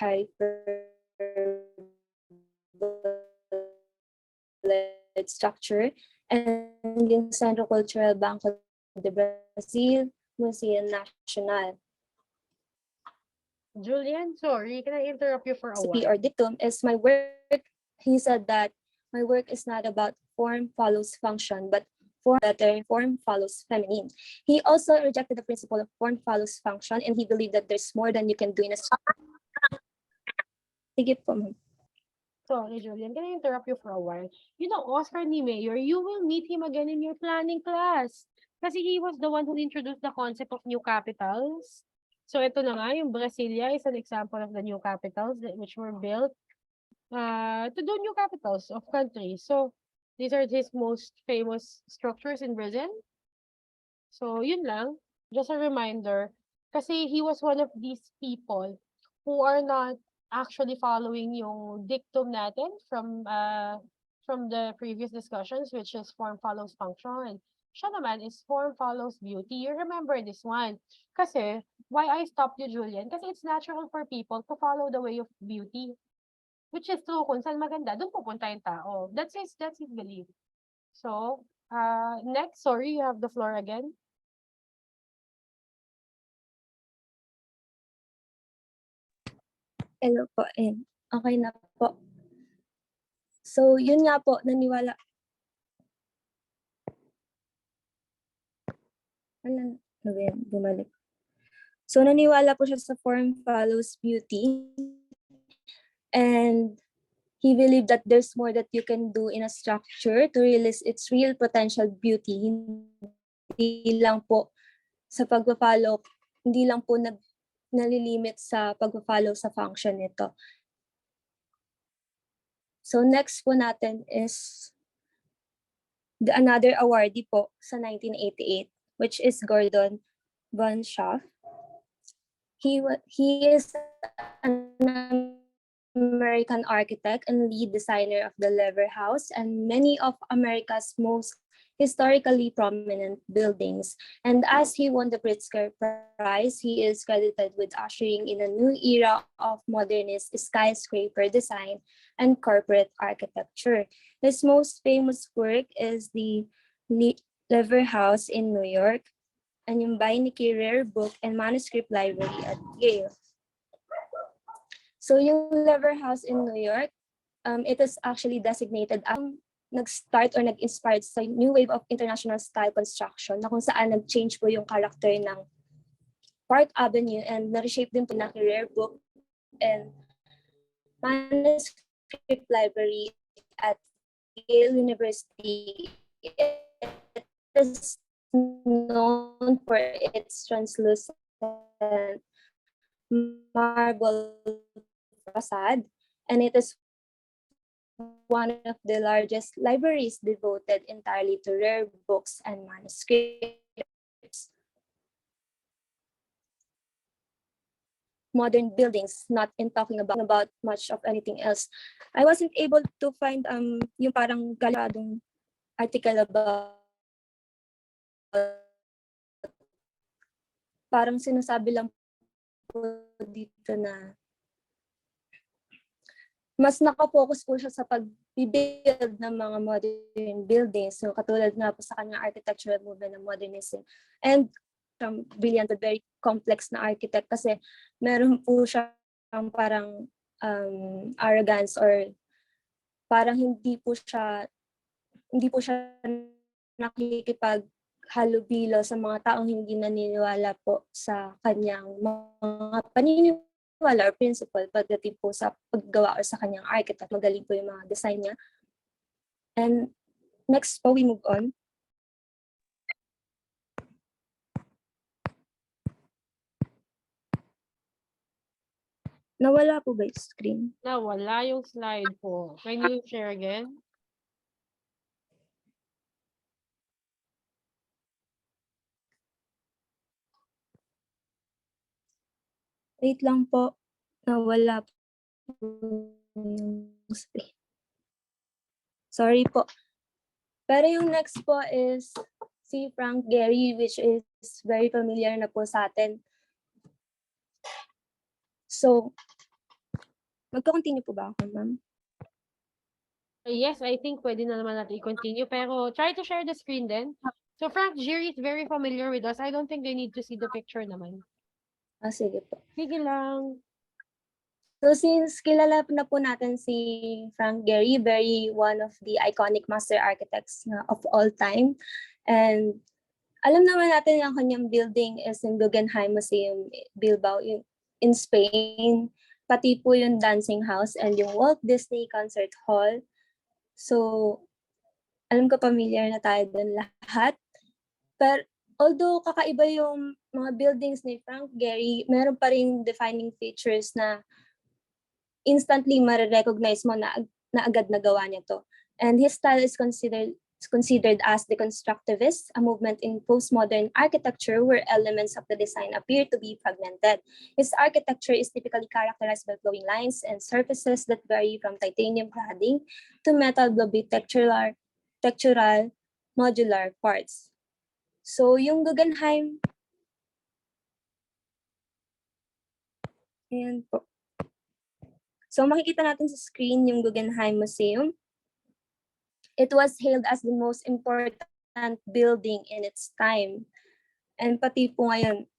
structure, and yung Centro Cultural Banco de Brazil, Museum Nacional. Julian, sorry, can I interrupt you for a while? Or dictum is my work. He said that my work is not about form follows function, but form follows feminine. He also rejected the principle of form follows function, and he believed that there's more than you can do in a Sige po, ma'am. Sorry, Julian, can I interrupt you for a while? You know, Oscar Niemeyer, you will meet him again in your planning class. Kasi he was the one who introduced the concept of new capitals. So ito na nga, yung Brasilia is an example of the new capitals which were built to do new capitals of countries. So these are his most famous structures in Brazil. So yun lang, just a reminder. Kasi he was one of these people who are not actually following yung dictum natin from the previous discussions, which is form follows function. Siya naman is form follows beauty. You remember this one. Kasi, why I stopped you, Julian? Kasi it's natural for people to follow the way of beauty. Which is true, kung saan maganda, doon pupunta yung tao. That's his belief. So, next, sorry, you have the floor again. Hello po, okay na po. So, yun nga po, naniwala. Bumalik. So, naniwala po siya sa form follows beauty. And he believed that there's more that you can do in a structure to realize its real potential beauty. Hindi lang po sa pag-follow, hindi lang po nalilimit sa pag-follow sa function nito. So next po natin is another awardee po sa 1988, which is Gordon Von Schaff. He is an American architect and lead designer of the Lever House and many of America's most historically prominent buildings. And as he won the Pritzker Prize, he is credited with ushering in a new era of modernist skyscraper design and corporate architecture. His most famous work is the Lever House in New York and yung Beinecke Rare Book and Manuscript Library at Yale. So yung Lever House in New York, it is actually designated nag-start or nag-inspired sa new wave of international style construction na kung saan nag-change po yung character ng Park Avenue and na-reshape din po ng Rare Book and Manuscript Library at Yale University. It is known for its translucent marble facade, and it is one of the largest libraries devoted entirely to rare books and manuscripts. modern buildings, not in talking about much of anything else. I wasn't able to find yung parang galadong article about parang sinasabi lang po dito na mas nakafocus po siya sa pag-build ng mga modern buildings. So katulad nga po sa kanyang architectural movement ng modernism. And brilliant and very complex na architect kasi meron po siya parang arrogance or parang hindi po siya nakikipaghalubilo sa mga taong hindi naniniwala po sa kanyang mga paniniwala or principle pagdating po sa paggawa or sa kanyang architect. Magaling po yung mga design niya. And next po, we move on. Nawala po ba yung screen? Nawala yung slide po. Can you share again? Wait lang po. Nawala po yung screen. Sorry po. Pero yung next po is si Frank Gehry, which is very familiar na po sa atin. So, magko-continue po ba ako, ma'am? Yes, I think pwede na naman natin i-continue. Pero try to share the screen then. So Frank Gehry is very familiar with us. I don't think they need to see the picture naman. Sige po. Sige lang. So since kilala na po natin si Frank Gehry, very one of the iconic master architects of all time. And alam naman natin yung kanyang building is in Guggenheim Museum, Bilbao, in Spain. Pati po yung dancing house and yung Walt Disney Concert Hall. So, alam ko familiar na tayo doon lahat. Pero although kakaiba yung mga buildings ni Frank Gehry, meron pa rin defining features na instantly ma-recognize mo na agad nagawa niya to. And his style is considered as deconstructivist, a movement in postmodern architecture where elements of the design appear to be fragmented. His architecture is typically characterized by flowing lines and surfaces that vary from titanium cladding to metal blobby textural modular parts. So yung Guggenheim, ayan po. So makikita natin sa screen yung Guggenheim Museum. It was hailed as the most important building in its time. And pati po ngayon,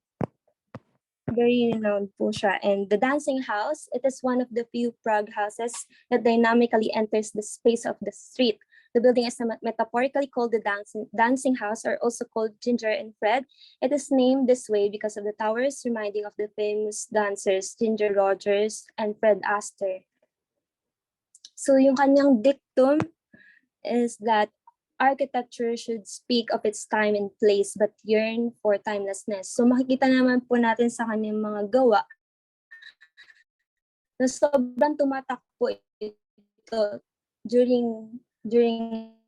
very renowned po siya. And the dancing house, it is one of the few Prague houses that dynamically enters the space of the street. The building is metaphorically called the dancing house, or also called Ginger and Fred. It is named this way because of the towers reminding of the famous dancers Ginger Rogers and Fred Astaire. So yung kanyang dictum is that architecture should speak of its time and place but yearn for timelessness. So makikita naman po natin sa kanyang mga gawa na sobrang tumatak po ito during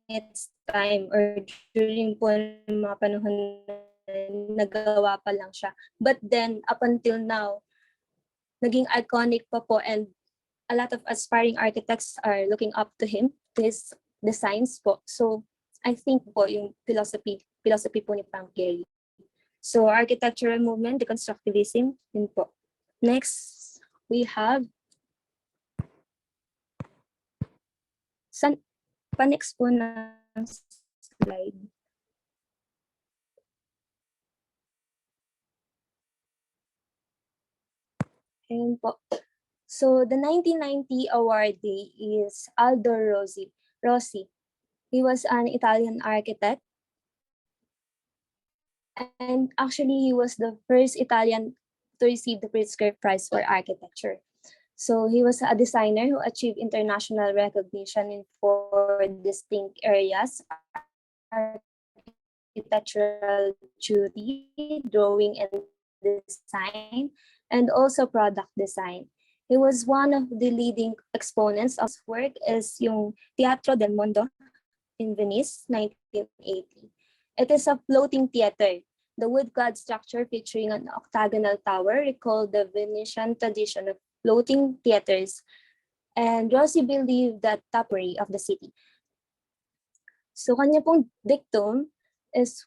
its time or during po ng mga panahon na nagawa pa lang siya. But then, up until now, naging iconic pa po, and a lot of aspiring architects are looking up to him, to his designs po. So, I think po yung philosophy po ni Frank Gehry. So, architectural movement, deconstructivism, yun po. Next, we have pa-next po na slide. Ayan po. So, the 1990 awardee is Aldo Rossi. He was an Italian architect. And actually, he was the first Italian to receive the Pritzker Prize for Architecture. So he was a designer who achieved international recognition in 4 distinct areas: architectural theory, drawing and design, and also product design. He was one of the leading exponents of his work is yung Teatro del Mondo in Venice, 1980. It is a floating theater The wood-clad structure featuring an octagonal tower recalled the Venetian tradition of floating theaters and Rossi believed that tapestry of the city. So kanya pong dictum is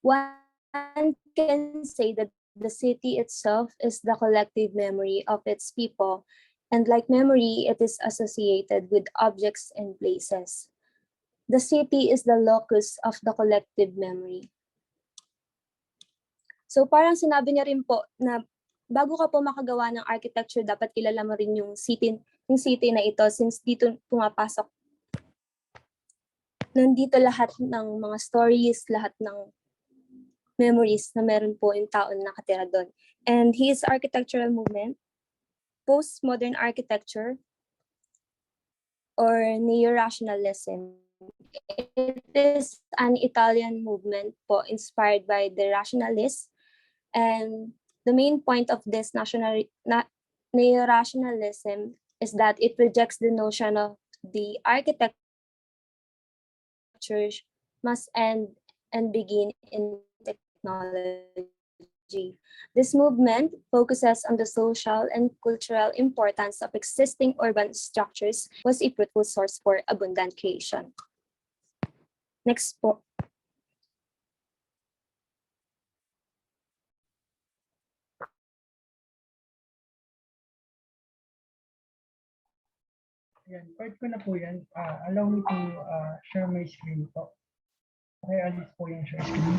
one can say that the city itself is the collective memory of its people, and like memory, it is associated with objects and places. The city is the locus of the collective memory. So parang sinabi niya rin po na bago ka po makagawa ng architecture, dapat kilala mo rin yung city na ito since dito pumapasok. Nandito lahat ng mga stories, lahat ng memories na meron po yung tao na nakatira doon. And his architectural movement, postmodern architecture, or neo-rationalism. It is an Italian movement po inspired by the rationalists. And the main point of this neo-rationalism is that it rejects the notion of the architecture must end and begin in technology. This movement focuses on the social and cultural importance of existing urban structures, was a fruitful source for abundant creation. Next po. Yan, part ko na po yan. Allow me to share my screen po. Okay, alis po yung share screen.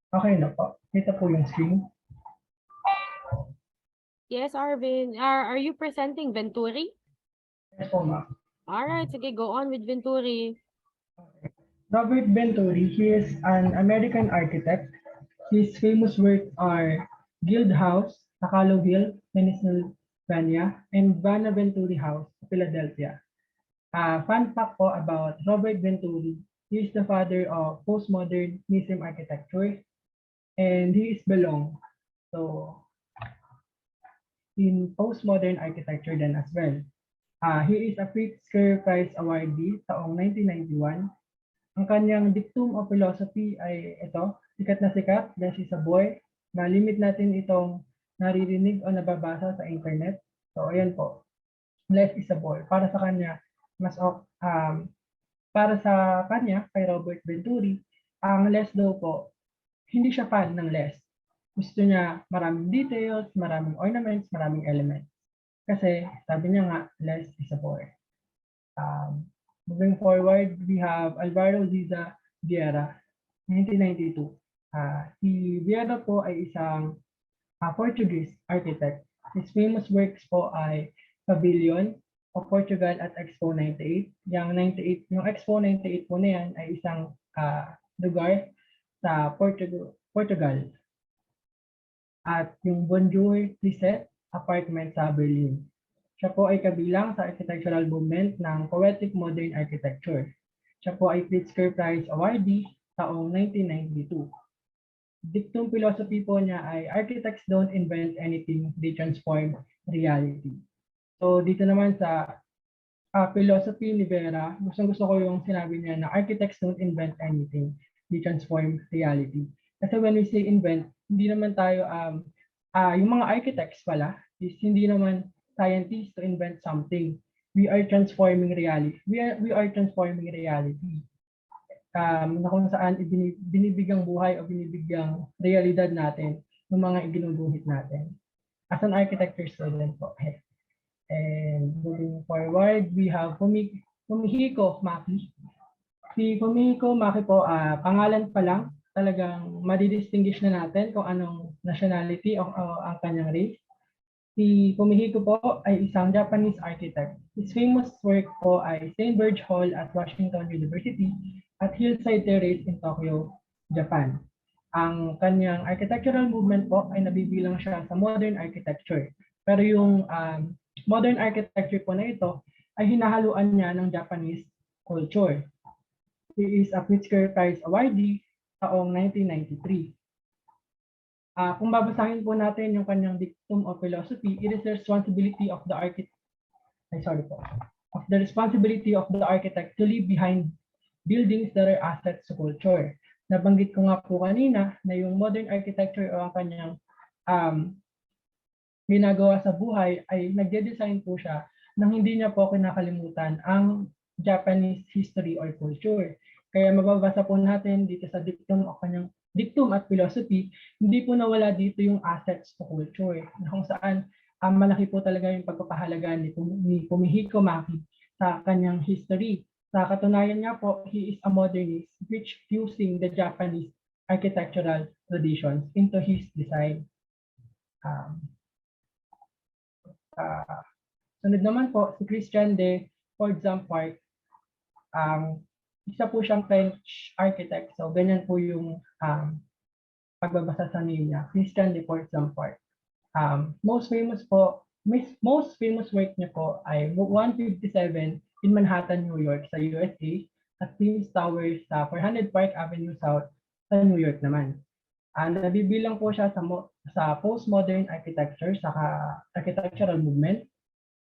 Okay na po. Kita po yung screen. Yes, Arvin. Are you presenting Venturi? Yes po, ma'am. All right, sige, go on with Venturi. Robert Venturi, he is an American architect. His famous works are Guild House, Takalo Hill, Pennsylvania, and Vanna Venturi House, Philadelphia. Fun fact po about Robert Venturi, he is the father of postmodernism architecture, and he is belong so in postmodern architecture then as well. He is a Pritzker Prize awardee taong 1991. Ang kanyang dictum of philosophy ay ito, sikat na sikat, less is a boy. Na-limit natin itong naririnig o nababasa sa internet. So ayan po, less is a boy. Para sa kanya, kay Robert Venturi, ang less daw po, hindi siya fan ng less. Gusto niya maraming details, maraming ornaments, maraming elements. Kasi sabi niya nga, less is a boy. Moving forward, we have Alvaro Ziza Vieira, 1992. Si Vieira po ay isang Portuguese architect. His famous works po ay Pavilion of Portugal at Expo 98. Yung Expo 98 po na yan ay isang lugar sa Portugal. At yung Bonjour Lisette apartment sa Berlin. Siya po ay kabilang sa architectural movement ng Poetic Modern Architecture. Siya po ay Pritzker Prize awardee taong 1992. Dictum philosophy po niya ay architects don't invent anything, they transform reality. So dito naman sa philosophy ni Vera, gusto ko yung sinabi niya na architects don't invent anything, they transform reality. Kasi when we say invent, hindi naman tayo, yung mga architects pala, is hindi naman scientists to invent something. We are transforming reality. We are transforming reality. Na kung saan binibigyang buhay o binibigyang realidad natin ng mga iginuguhit natin. As an architecture student po. And moving forward, we have Fumihiko Maki. Si Fumihiko Maki po, pangalan pa lang, talagang madidistinguish na natin kung anong nationality o ang kanyang race. Si Fumihiko po ay isang Japanese architect. His famous work po ay St. George Hall at Washington University at Hillside Terrace in Tokyo, Japan. Ang kanyang architectural movement po ay nabibilang siya sa modern architecture. Pero yung modern architecture po na ito ay hinahaluan niya ng Japanese culture. He is a Pritzker Prize awardee taong 1993. Kung babasahin po natin yung kanyang dictum of philosophy, it is the responsibility of the architect to leave behind buildings that are assets to culture. Nabanggit ko nga po kanina na yung modern architecture o ang kanyang ginagawa sa buhay ay nagde-design po siya nang hindi niya po kinakalimutan ang Japanese history or culture. Kaya mababasa po natin dito sa dictum o kanyang dictum at philosophy, hindi po nawala dito yung assets to culture, na kung saan malaki po talaga yung pagpapahalaga ni Fumihiko Maki sa kanyang history. Sa katunayan niya po, he is a modernist which fusing the Japanese architectural traditions into his design. Sunod naman po, si Christian de Port-Zampart. Isa po siyang French architect. So, ganyan po yung pagbabasa sa name niya. Christian de Port-Zampart. Most famous work niya po ay 157 in Manhattan, New York sa USA at Queens Tower sa 400 Park Avenue South sa New York naman. Nabibilang po siya sa postmodern architecture sa architectural movement.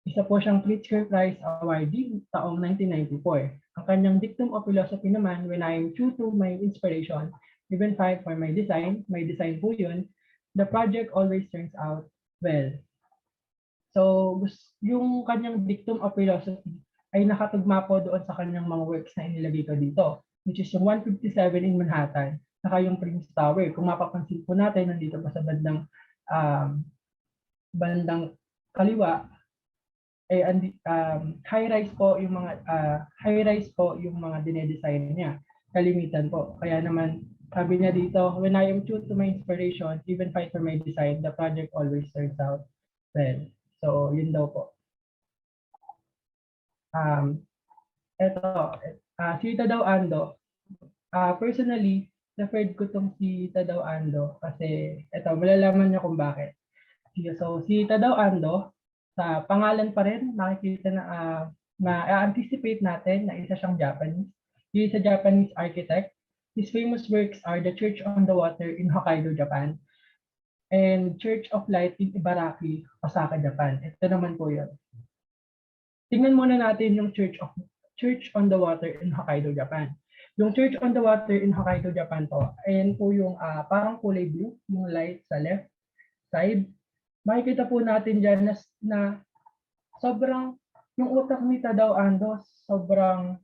Isa po siyang Pritzker Prize awardee taong 1994. Ang kanyang dictum of philosophy naman, when I am true to my inspiration, even fight for my design po yun, the project always turns out well. So, yung kanyang dictum of philosophy ay nakatugma po doon sa kanyang mga works na inilagay ko dito, which is yung 157 in Manhattan, saka yung Prince Tower. Kung mapapansin po natin, nandito pa sa bandang kaliwa, high-rise po yung mga dinedesign niya. Kalimitan po. Kaya naman, sabi niya dito, when I am true to my inspiration, even fight for my design, the project always turns out well. So, yun daw po. Si Tadao Ando. Personally, preferred ko tong si Tadao Ando kasi malalaman niyo kung bakit. So, si Tadao Ando, sa pangalan pa rin, nakikita na anticipate natin na isa siyang Japanese. He is a Japanese architect. His famous works are the Church on the Water in Hokkaido, Japan, and Church of Light in Ibaraki, Osaka, Japan. Ito naman po yun. Tingnan muna natin yung Church on the Water in Hokkaido, Japan. Yung Church on the Water in Hokkaido, Japan po, ayan po yung parang kulay blue, yung light sa left side. Makikita po natin dyan na sobrang, yung utak ni Tadao Ando, sobrang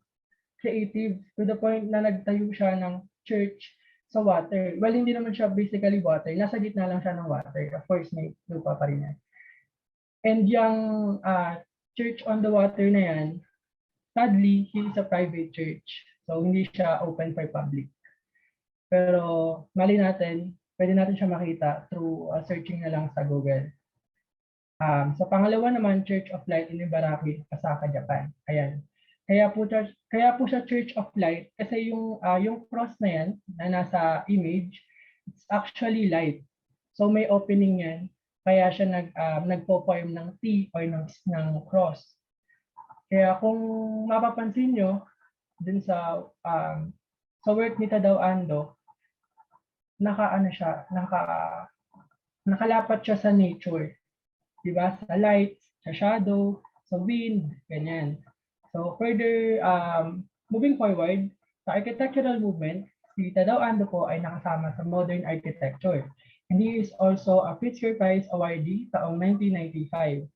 creative to the point na nagtayo siya ng church sa water. Well, hindi naman siya basically water. Nasa gitna lang siya ng water. Of course, may lupa pa rin yan. And yung church on the water na yan, sadly, he is a private church. So, hindi siya open for public. Pero, mali natin, pwede natin siya makita through searching na lang sa Google. Sa pangalawa naman, Church of Light in Ibaraki, Osaka, Japan. Ayan. Kaya po siya Church of Light kasi yung cross na yan na nasa image, it's actually light. So may opening yan. Kaya siya nagpo-form ng T or ng cross. Kaya kung mapapansin nyo, dun sa work ni Tadao Ando, nakalapat siya sa nature. Diba? Sa light, sa shadow, sa wind, ganyan. So further, moving forward, sa architectural movement, si Tadao Ando po ay nakasama sa modern architecture. And he is also a Pritzker Prize awardee taong 1995.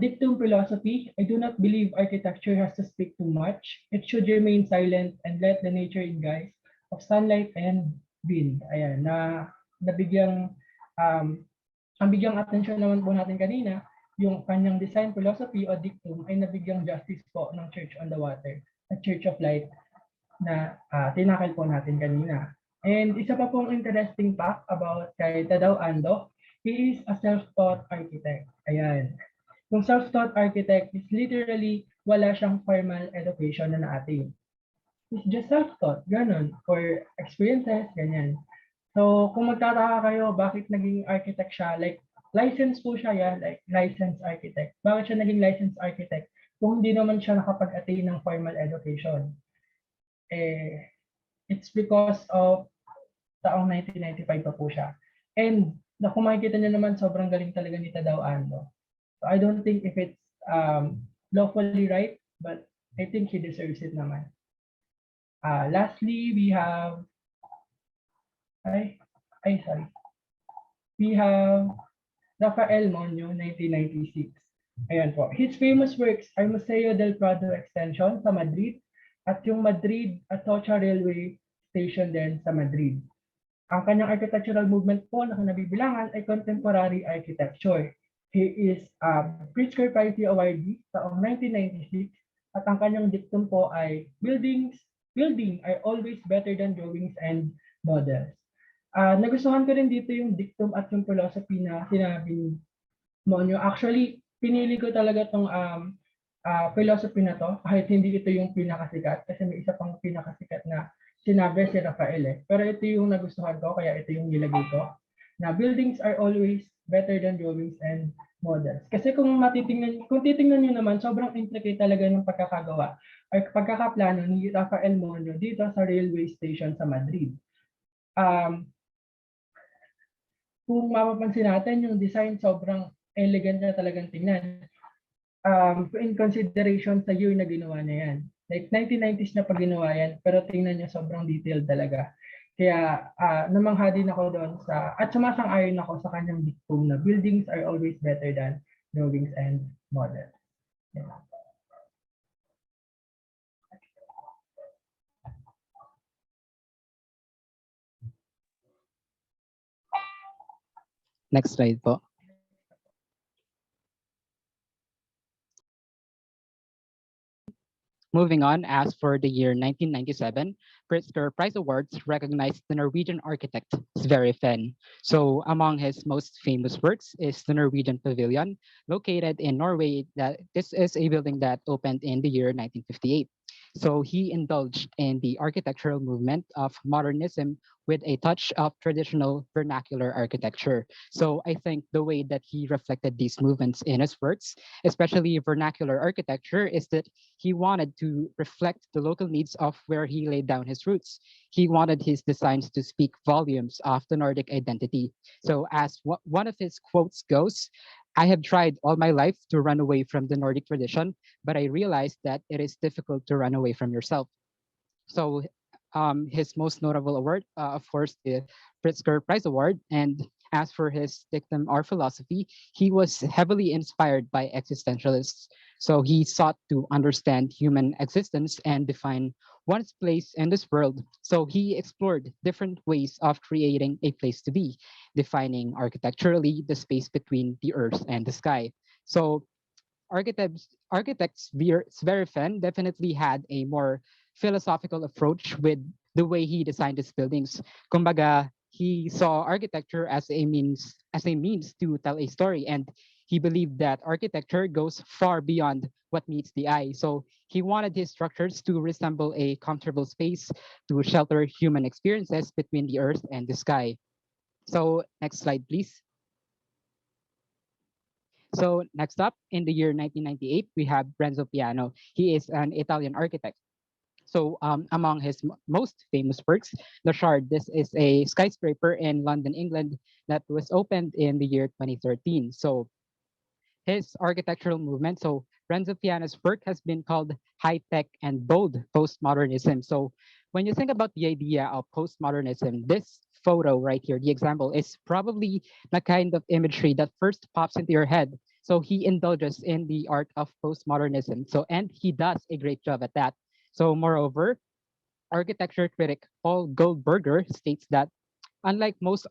Dictum philosophy, I do not believe architecture has to speak too much. It should remain silent and let the nature in guise of sunlight and wind. Ayan, ang bigyang atensyon naman po natin kanina, yung kanyang design philosophy o dictum ay nabigyang justice po ng Church on the Water at Church of Light na tinakal po natin kanina. And isa pa pong interesting fact about kay Tadao Ando, he is a self-taught architect. Ayan. Yung self-taught architect is literally wala siyang formal education na naating. He's just self-taught, ganun, for experiences, ganyan. So, kung magtataka kayo, bakit naging architect siya, like, licensed po siya yan, like, licensed architect. Bakit siya naging licensed architect? kung hindi naman siya nakapag-attain ng formal education. It's because of taong 1995 pa po siya. And kung makikita niyo naman, sobrang galing talaga ni Tadao Ando. So I don't think if it's lawfully right, but I think he deserves it naman. Lastly, we have, sorry. We have Rafael Monyo, 1996. Ayan po. His famous works are Museo del Prado Extension sa Madrid at yung Madrid Atocha Railway Station din sa Madrid. Ang kanyang architectural movement po na kinabibilangan ay contemporary architecture. He is Pritzker Prize awardee taong 1996 at ang kanyang dictum po ay building are always better than drawings and models. Nagustuhan ko rin dito yung dictum at yung philosophy na sinabi mo nyo. Actually, pinili ko talaga tong philosophy na to kahit hindi ito yung pinakasikat kasi may isa pang pinakasikat na sinabi si Rafael Pero ito yung nagustuhan ko kaya ito yung nilagay ko na buildings are always better than drawings and models. Kasi kung titingnan niyo naman, sobrang intricate talaga ng pagkakagawa or pagkakaplano ni Rafael Monyo dito sa railway station sa Madrid. Kung mapapansin natin, yung design sobrang elegant na talagang tingnan. In consideration sa year na ginawa na yan. Like 1990s na pag ginawa yan, pero tingnan niyo sobrang detailed talaga. Kaya namangha din ako doon at sumasang-ayon ako sa kanyang dictum na buildings are always better than drawings and models. Yeah. Next slide po. Moving on, as for the year 1997, Pritzker Prize Awards recognized the Norwegian architect Sverre Fehn. So among his most famous works is the Norwegian Pavilion, located in Norway. This is a building that opened in the year 1958. So he indulged in the architectural movement of modernism with a touch of traditional vernacular architecture. So I think the way that he reflected these movements in his works, especially vernacular architecture, is that he wanted to reflect the local needs of where he laid down his roots. He wanted his designs to speak volumes of the Nordic identity. So as one of his quotes goes, I have tried all my life to run away from the Nordic tradition, but I realized that it is difficult to run away from yourself. So his most notable award, of course, the Pritzker Prize Award. And as for his dictum or philosophy, he was heavily inspired by existentialists. So he sought to understand human existence and define one's place in this world. So he explored different ways of creating a place to be, defining architecturally the space between the earth and the sky. So architects Sverre Fehn definitely had a more philosophical approach with the way he designed his buildings. Kumbaga, he saw architecture as a means to tell a story, and he believed that architecture goes far beyond what meets the eye. So he wanted his structures to resemble a comfortable space to shelter human experiences between the earth and the sky. So next slide, please. So next up, in the year 1998, we have Renzo Piano. He is an Italian architect. So among his most famous works, the Shard, this is a skyscraper in London, England that was opened in the year 2013. So his architectural movement, so Renzo Piano's work has been called high-tech and bold postmodernism. So when you think about the idea of postmodernism, this photo right here, the example, is probably the kind of imagery that first pops into your head. So he indulges in the art of postmodernism. So, and he does a great job at that. So moreover, architecture critic Paul Goldberger states that unlike most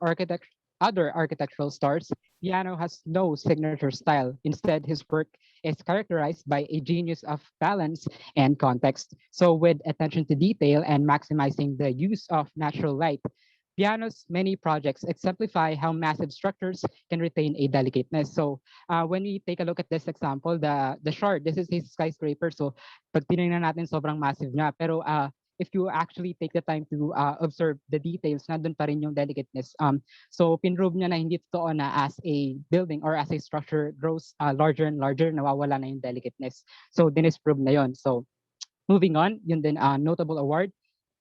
other architectural stars, Piano has no signature style. Instead, his work is characterized by a genius of balance and context. So with attention to detail and maximizing the use of natural light, Piano's many projects exemplify how massive structures can retain a delicateness. So when we take a look at this example, the Shard, this is his skyscraper. So pag tinignan natin, sobrang massive niya. Pero if you actually take the time to observe the details, nandun pa rin yung delicateness. So pinrove niya na hindi totoo na as a building or as a structure grows larger and larger, nawawala na yung delicateness. So dinisprove na yon. So moving on, yun din notable award,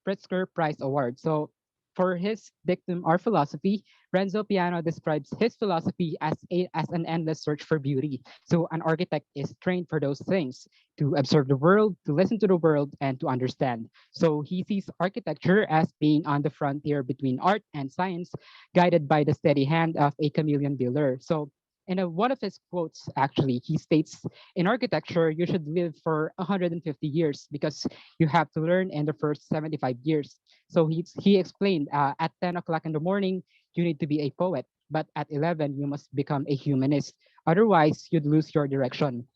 Pritzker Prize Award. So for his dictum or philosophy, Renzo Piano describes his philosophy as an endless search for beauty. So an architect is trained for those things, to observe the world, to listen to the world, and to understand. So he sees architecture as being on the frontier between art and science, guided by the steady hand of a chameleon builder. So in one of his quotes, actually, he states, in architecture, you should live for 150 years because you have to learn in the first 75 years. So he explained, at 10 o'clock in the morning, you need to be a poet, but at 11, you must become a humanist. Otherwise, you'd lose your direction.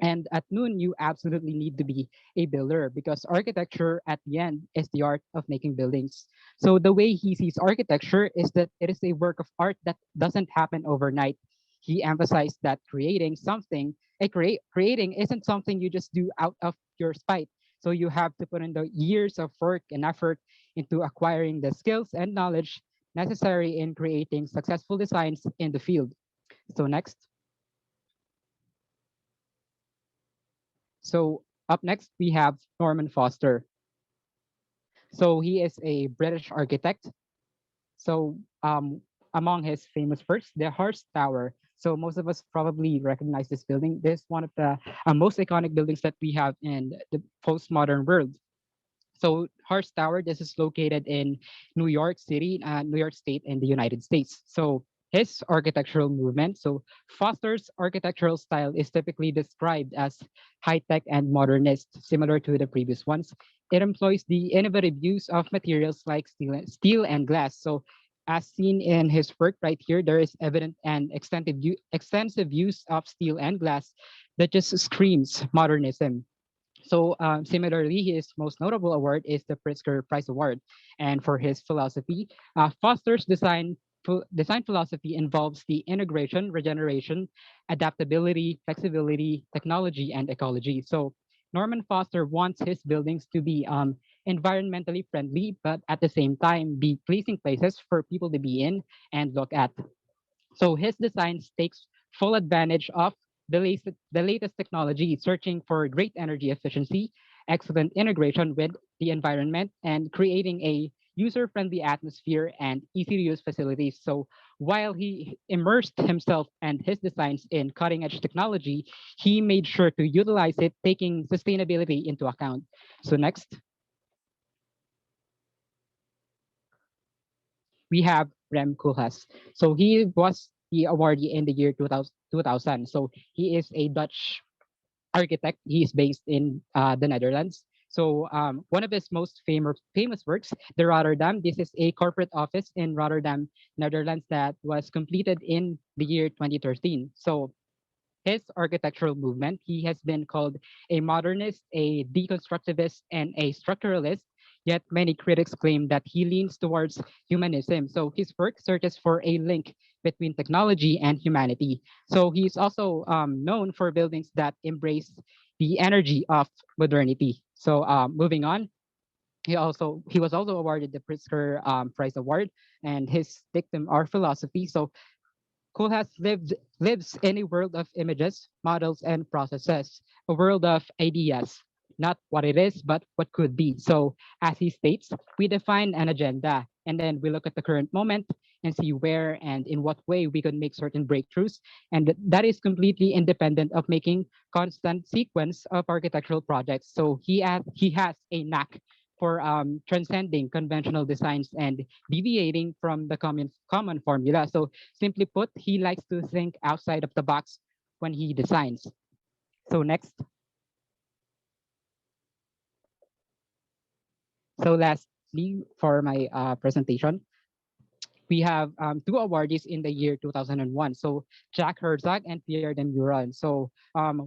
And at noon, you absolutely need to be a builder because architecture at the end is the art of making buildings. So the way he sees architecture is that it is a work of art that doesn't happen overnight. He emphasized that creating something, creating isn't something you just do out of your spite. So you have to put in the years of work and effort into acquiring the skills and knowledge necessary in creating successful designs in the field. So next. So up next, we have Norman Foster. So he is a British architect. So among his famous works, the Hearst Tower. So most of us probably recognize this building. This is one of the most iconic buildings that we have in the postmodern world. So Hearst Tower, this is located in New York City, New York State in the United States. So his architectural movement, so Foster's architectural style is typically described as high-tech and modernist, similar to the previous ones. It employs the innovative use of materials like steel and glass. So as seen in his work right here, there is evident and extensive use of steel and glass that just screams modernism. So similarly, his most notable award is the Pritzker Prize Award. And for his philosophy, Foster's design philosophy involves the integration, regeneration, adaptability, flexibility, technology, and ecology. So Norman Foster wants his buildings to be environmentally friendly, but at the same time be pleasing places for people to be in and look at. So his designs takes full advantage of the latest technology, searching for great energy efficiency, excellent integration with the environment, and creating a user-friendly atmosphere and easy-to-use facilities. So while he immersed himself and his designs in cutting-edge technology, he made sure to utilize it, taking sustainability into account. So next, we have Rem Koolhaas. So he was the awardee in the year 2000. So he is a Dutch architect. He is based in the Netherlands. So one of his most famous works, the Rotterdam. This is a corporate office in Rotterdam, Netherlands that was completed in the year 2013. So his architectural movement, he has been called a modernist, a deconstructivist, and a structuralist. Yet many critics claim that he leans towards humanism. So his work searches for a link between technology and humanity. So he's also known for buildings that embrace the energy of modernity. So moving on, he was also awarded the Pritzker Prize Award, and his dictum or philosophy. So Koolhaas lives in a world of images, models, and processes, a world of ideas, not what it is, but what could be. So, as he states, we define an agenda, and then we look at the current moment and see where and in what way we could make certain breakthroughs. And that is completely independent of making constant sequence of architectural projects. So he has a knack for transcending conventional designs and deviating from the common formula. So simply put, he likes to think outside of the box when he designs. So next. So lastly, for my presentation, we have two awardees in the year 2001. So Jack Herzog and Pierre de Meuron. So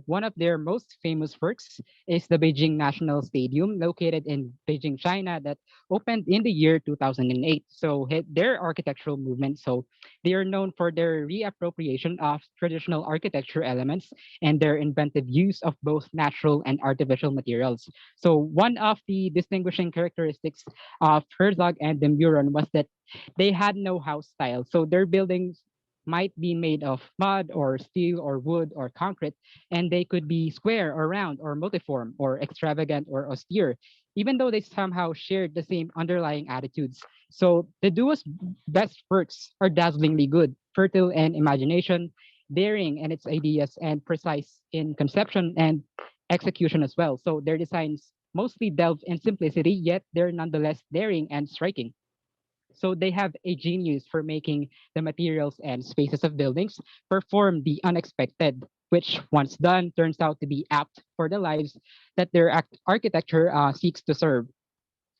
one of their most famous works is the Beijing National Stadium, located in Beijing, China, that opened in the year 2008. So their architectural movement. So they are known for their reappropriation of traditional architecture elements and their inventive use of both natural and artificial materials. So one of the distinguishing characteristics of Herzog and de Meuron was that they had no house style. So their buildings might be made of mud or steel or wood or concrete, and they could be square or round or multiform or extravagant or austere, even though they somehow shared the same underlying attitudes. So the duo's best works are dazzlingly good, fertile in imagination, daring in its ideas, and precise in conception and execution as well. So their designs mostly delve in simplicity, yet they're nonetheless daring and striking. So they have a genius for making the materials and spaces of buildings perform the unexpected, which once done turns out to be apt for the lives that their architecture seeks to serve.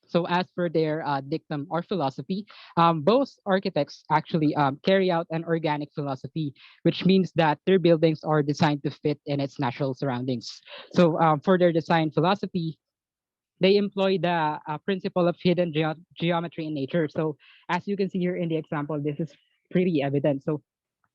So as for their dictum or philosophy, both architects actually carry out an organic philosophy, which means that their buildings are designed to fit in its natural surroundings. So for their design philosophy, they employ the principle of hidden geometry in nature. So as you can see here in the example, this is pretty evident. So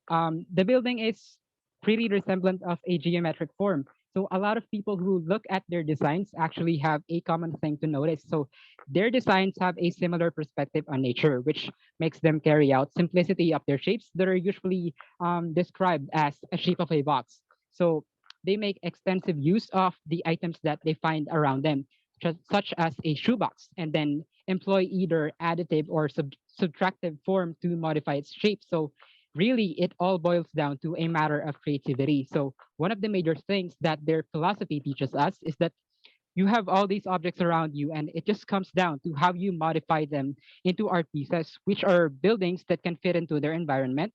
the building is pretty resemblant of a geometric form. So a lot of people who look at their designs actually have a common thing to notice. So their designs have a similar perspective on nature, which makes them carry out simplicity of their shapes that are usually described as a shape of a box. So they make extensive use of the items that they find around them, such as a shoebox, and then employ either additive or subtractive form to modify its shape. So really it all boils down to a matter of creativity. So one of the major things that their philosophy teaches us is that you have all these objects around you, and it just comes down to how you modify them into art pieces, which are buildings that can fit into their environment,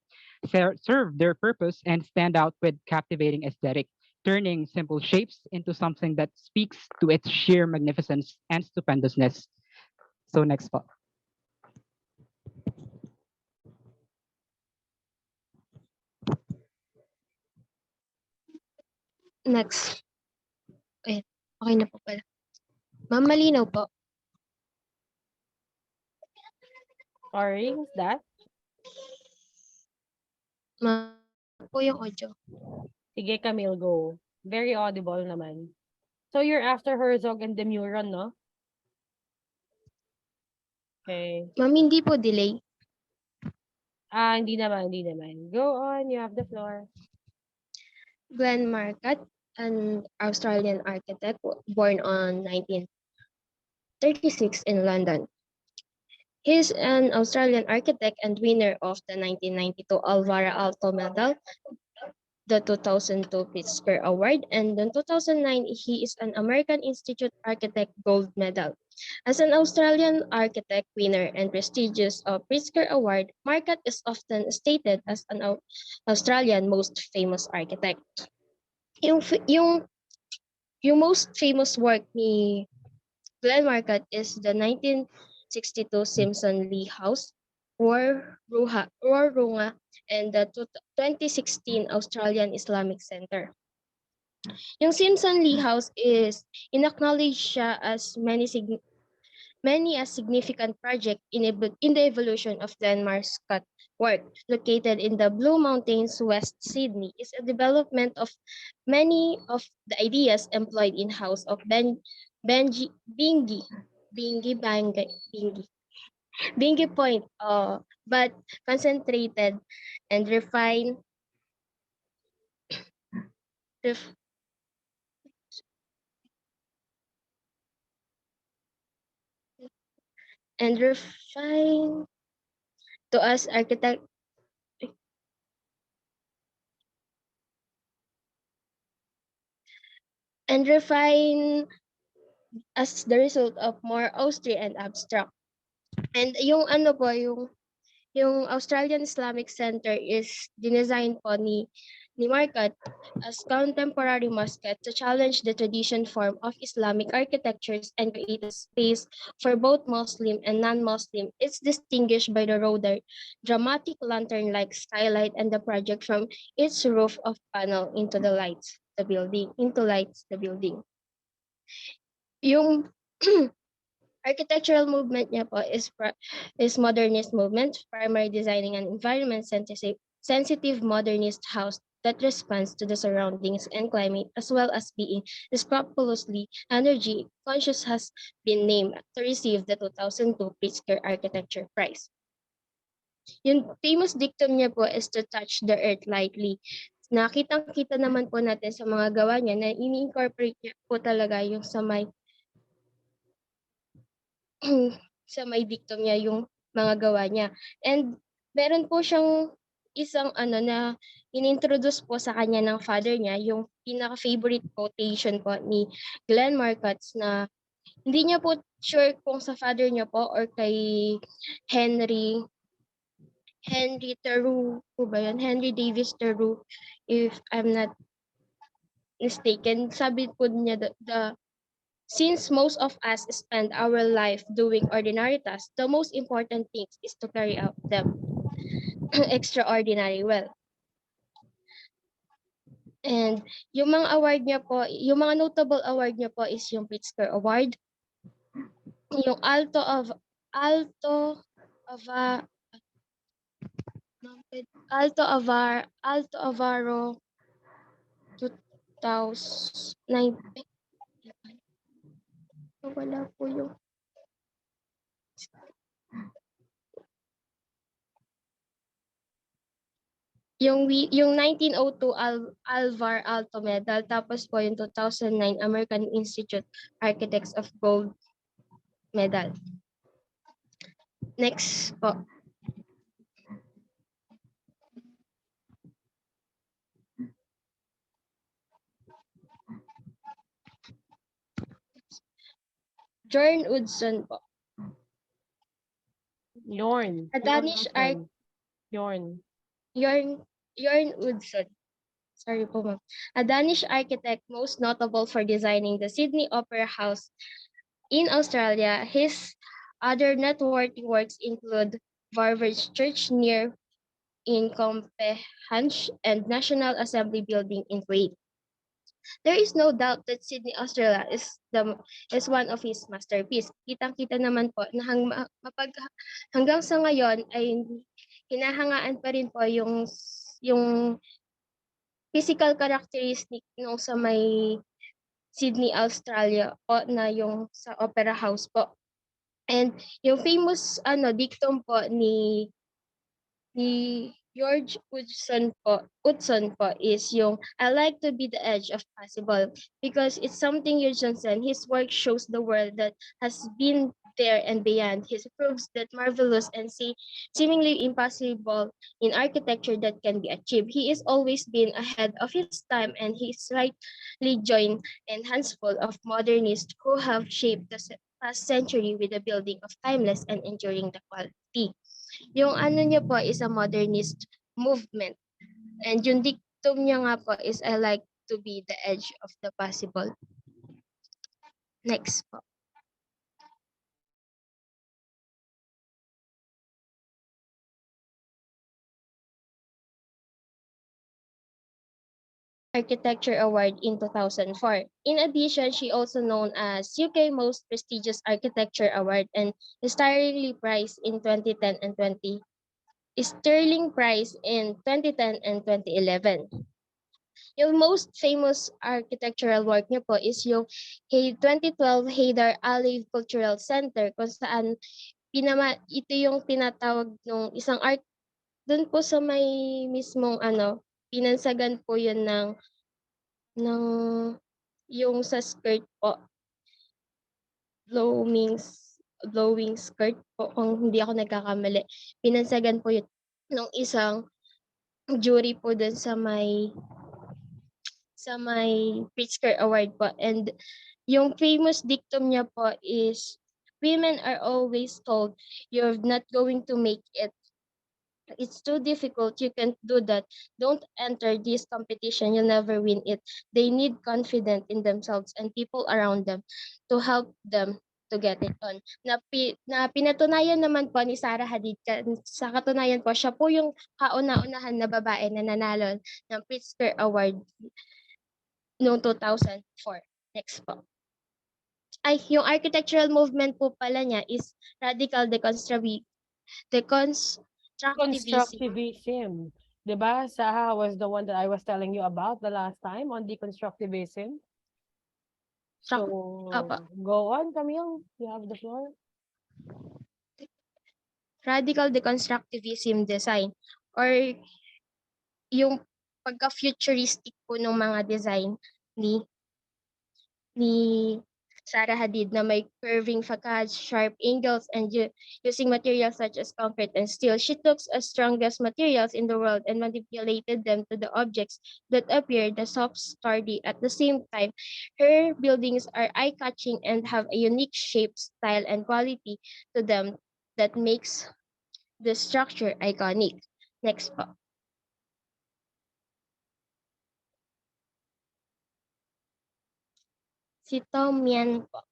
serve their purpose, and stand out with captivating aesthetic, turning simple shapes into something that speaks to its sheer magnificence and stupendousness. So next spot. Next. Ayan, okay na po pala. Ma'am, malinaw po. Sorry, who's that? Ma'am po yung audio. Sige, Camille, go. Very audible naman. So you're after Herzog and Demuron, no? Okay. Ma'am, hindi po delay. Hindi naman, hindi naman. Go on, you have the floor. Glenn Marcotte, an Australian architect born on 1936 in London. He is an Australian architect and winner of the 1992 Alvaro Aalto Medal, the 2002 Pritzker Award, and in 2009, he is an American Institute Architect Gold Medal. As an Australian architect winner and prestigious Pritzker Award, Marcotte is often stated as an Australian most famous architect. Yung, f- yung, yung most famous work ni Glenn Marcotte is the 1962 Simpson Lee House, War Runga, and the 2016 Australian Islamic Center. Yung Simpson Lee House is inacknowledged siya as many a significant project in the evolution of Denmark's cut work. Located in the Blue Mountains, West Sydney, is a development of many of the ideas employed in House of Bingi, Bingi Point, but concentrated and refined, ref, and refined to us architect and refine as the result of more austere and abstract. And yung ano po, yung Australian Islamic Center is dinesign po ni ni Markat as contemporary mosque to challenge the tradition form of Islamic architectures and create a space for both Muslim and non-Muslim. It's distinguished by the rather dramatic lantern-like skylight and the project from its roof of panel into lights the building. Yung architectural movement niya po is modernist movement, primary designing an environment sensitive modernist house that responds to the surroundings and climate as well as being scrupulously energy conscious has been named to receive the 2002 Pritzker Architecture Prize. Yung famous dictum niya po is to touch the earth lightly. Nakitang-kita naman po natin sa mga gawa niya na ini-incorporate niya po talaga yung sa may sa may dictum niya yung mga gawa niya. And meron po siyang isang na inintroduce po sa kanya ng father niya, yung pinaka-favorite quotation po ni Glenn Marcus na hindi niya po sure kung sa father niya po or kay Henry Theroux po ba yun? Henry Davis Theroux, if I'm not mistaken. Sabi po niya since most of us spend our life doing ordinary tasks, the most important thing is to carry out them extraordinary well. And yung mga award niya po, yung mga notable award niya po is yung Pritzker Award, yung Alto Avaro 2009. Wala po yung 1902 Alvar Aalto Medal, tapos po yung 2009 American Institute Architects of Gold Medal. Next po. Jorn Utzon po. Yorn. A Danish Yorn. Jorn Utzon. Sorry po, ma'am. A Danish architect most notable for designing the Sydney Opera House in Australia. His other noteworthy works include Varvage Church near in Compehenge and National Assembly Building in Kuwait. There is no doubt that Sydney, Australia is one of his masterpiece. Kitang-kita naman po na hanggang sa ngayon ay hinahangaan pa rin po yung physical characteristic nung sa may Sydney, Australia po na yung sa Opera House po. And yung famous dictum po ni George Utzon po is yung I like to be the edge of possible because it's something Johnson. His work shows the world that has been there and beyond. He proves that marvelous and seemingly impossible in architecture that can be achieved. He is always been ahead of his time and he is rightly joined and handful of modernists who have shaped the past century with the building of timeless and enduring the quality. Yung niya po is a modernist movement. And yung dictum niya nga po is I like to be the edge of the possible. Next po. Architecture Award in 2004. In addition, she also known as UK Most Prestigious Architecture Award and Sterling Prize in 2010 and 2011. Yung most famous architectural work niya po is yung 2012 Haidar Ali Cultural Center kung saan ito yung tinatawag ng isang art doon po sa may mismong pinansagan po yun ng yung sa skirt po blowing skirt po kung hindi ako nagkakamali. Pinansagan po yun ng isang jury po doon sa may Pritzker Award po. And yung famous dictum niya po is women are always told you're not going to make it It's too difficult. You can't do that. Don't enter this competition. You'll never win it. They need confidence in themselves and people around them to help them to get it on. Na pinatunayan naman po ni Sarah Hadid, sa katunayan po, siya po yung kauna-unahan na babae na nanalo ng Pritzker Award noong 2004. Next po. Ay, yung architectural movement po pala niya is radical deconstructivism. Constructivism. Diba? Saha was the one that I was telling you about the last time on deconstructivism. So, go on, Camille. You have the floor. Radical deconstructivism design or yung pagka-futuristic po ng mga design ni Sarah Hadid na may curving facades, sharp angles, and using materials such as concrete and steel. She took the strongest materials in the world and manipulated them to the objects that appear the soft, sturdy. At the same time, her buildings are eye-catching and have a unique shape, style, and quality to them that makes the structure iconic. Next po. Si Tom Yan po.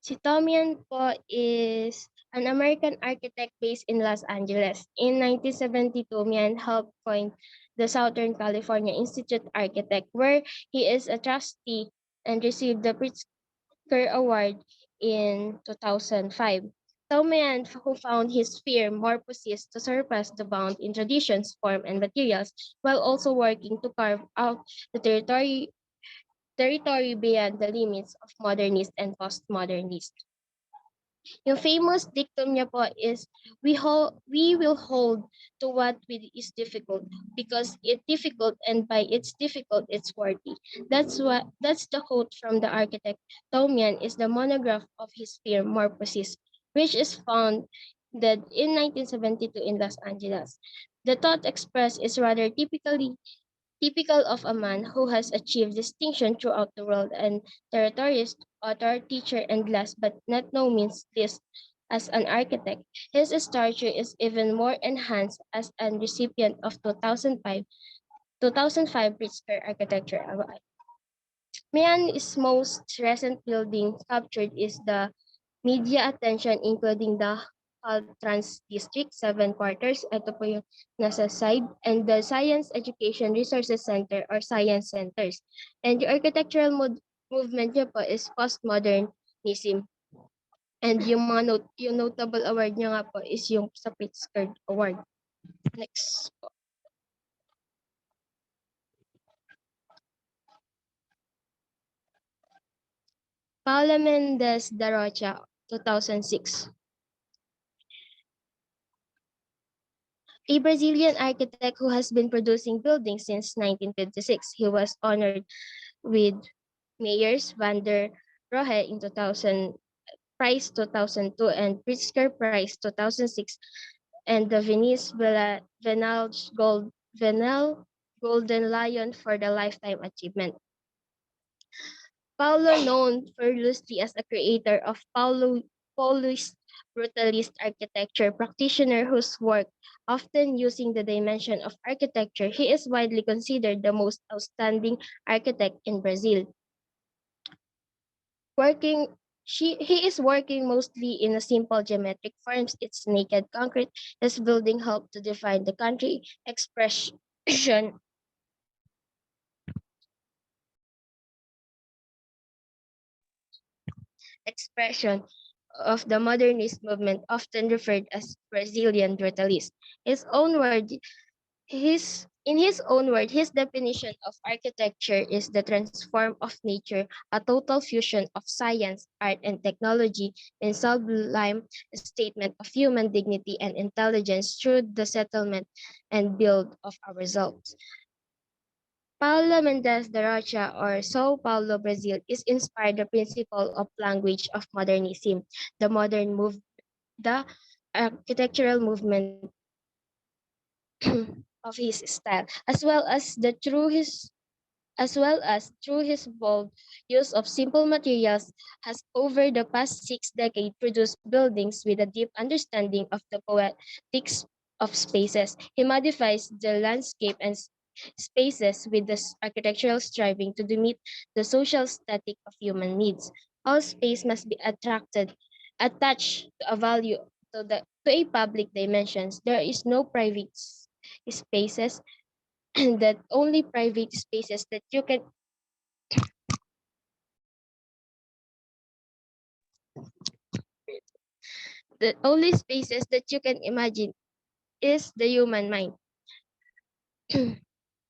Si Tom Yan po is an American architect based in Los Angeles. In 1972, Mian helped coin the Southern California Institute Architect, where he is a trustee and received the Pritzker Award in 2005. Tom Yan, who found his firm more poised to surpass the bound in traditions, form, and materials, while also working to carve out the territory beyond the limits of modernist and postmodernist. Yung famous dictum niya po is, we will hold to what is difficult because it's difficult, and by it's difficult, it's worthy. That's the quote from the architect. Tomian is the monograph of his firm, Morphosis, which is found that in 1972 in Los Angeles. The thought expressed is rather typical of a man who has achieved distinction throughout the world and territories, author, teacher, and last but not no means least, as an architect. His stature is even more enhanced as a recipient of 2005 Pritzker Architecture Award. Mian's most recent building captured is the media attention, including the Caltrans District, 7 quarters, ito po yung nasa side, and the Science Education Resources Center or Science Centers. And the architectural movement niya po is postmodernism. And yung yung notable award niya nga po is yung sa Pritzker Award. Next po. Paula Mendez da Rocha, 2006. A Brazilian architect who has been producing buildings since 1956. He was honored with Mayors van der Rohe in 2000, Prize 2002, and Pritzker Prize 2006, and the Venice Biennale Golden Lion for the Lifetime Achievement. Paulo, known loosely as a creator of Paulist brutalist architecture, practitioner whose work often using the dimension of architecture, he is widely considered the most outstanding architect in Brazil. He is working mostly in a simple geometric forms. It's naked concrete. His building helped to define the country expression of the modernist movement, often referred as Brazilian brutalist. In his own word, his definition of architecture is the transform of nature, a total fusion of science, art, and technology in sublime statement of human dignity and intelligence through the settlement and build of our results. Paula Mendes da Rocha, or Sao Paulo, Brazil, is inspired the principle of language of modernism, the architectural movement of his style, as well as through his bold use of simple materials, has over the past 6 decades produced buildings with a deep understanding of the poetic of spaces. He modifies the landscape and spaces with the architectural striving to meet the social static of human needs. All space must be attached to a value to a public dimensions. There is no private spaces that only private spaces the only spaces that you can imagine is the human mind.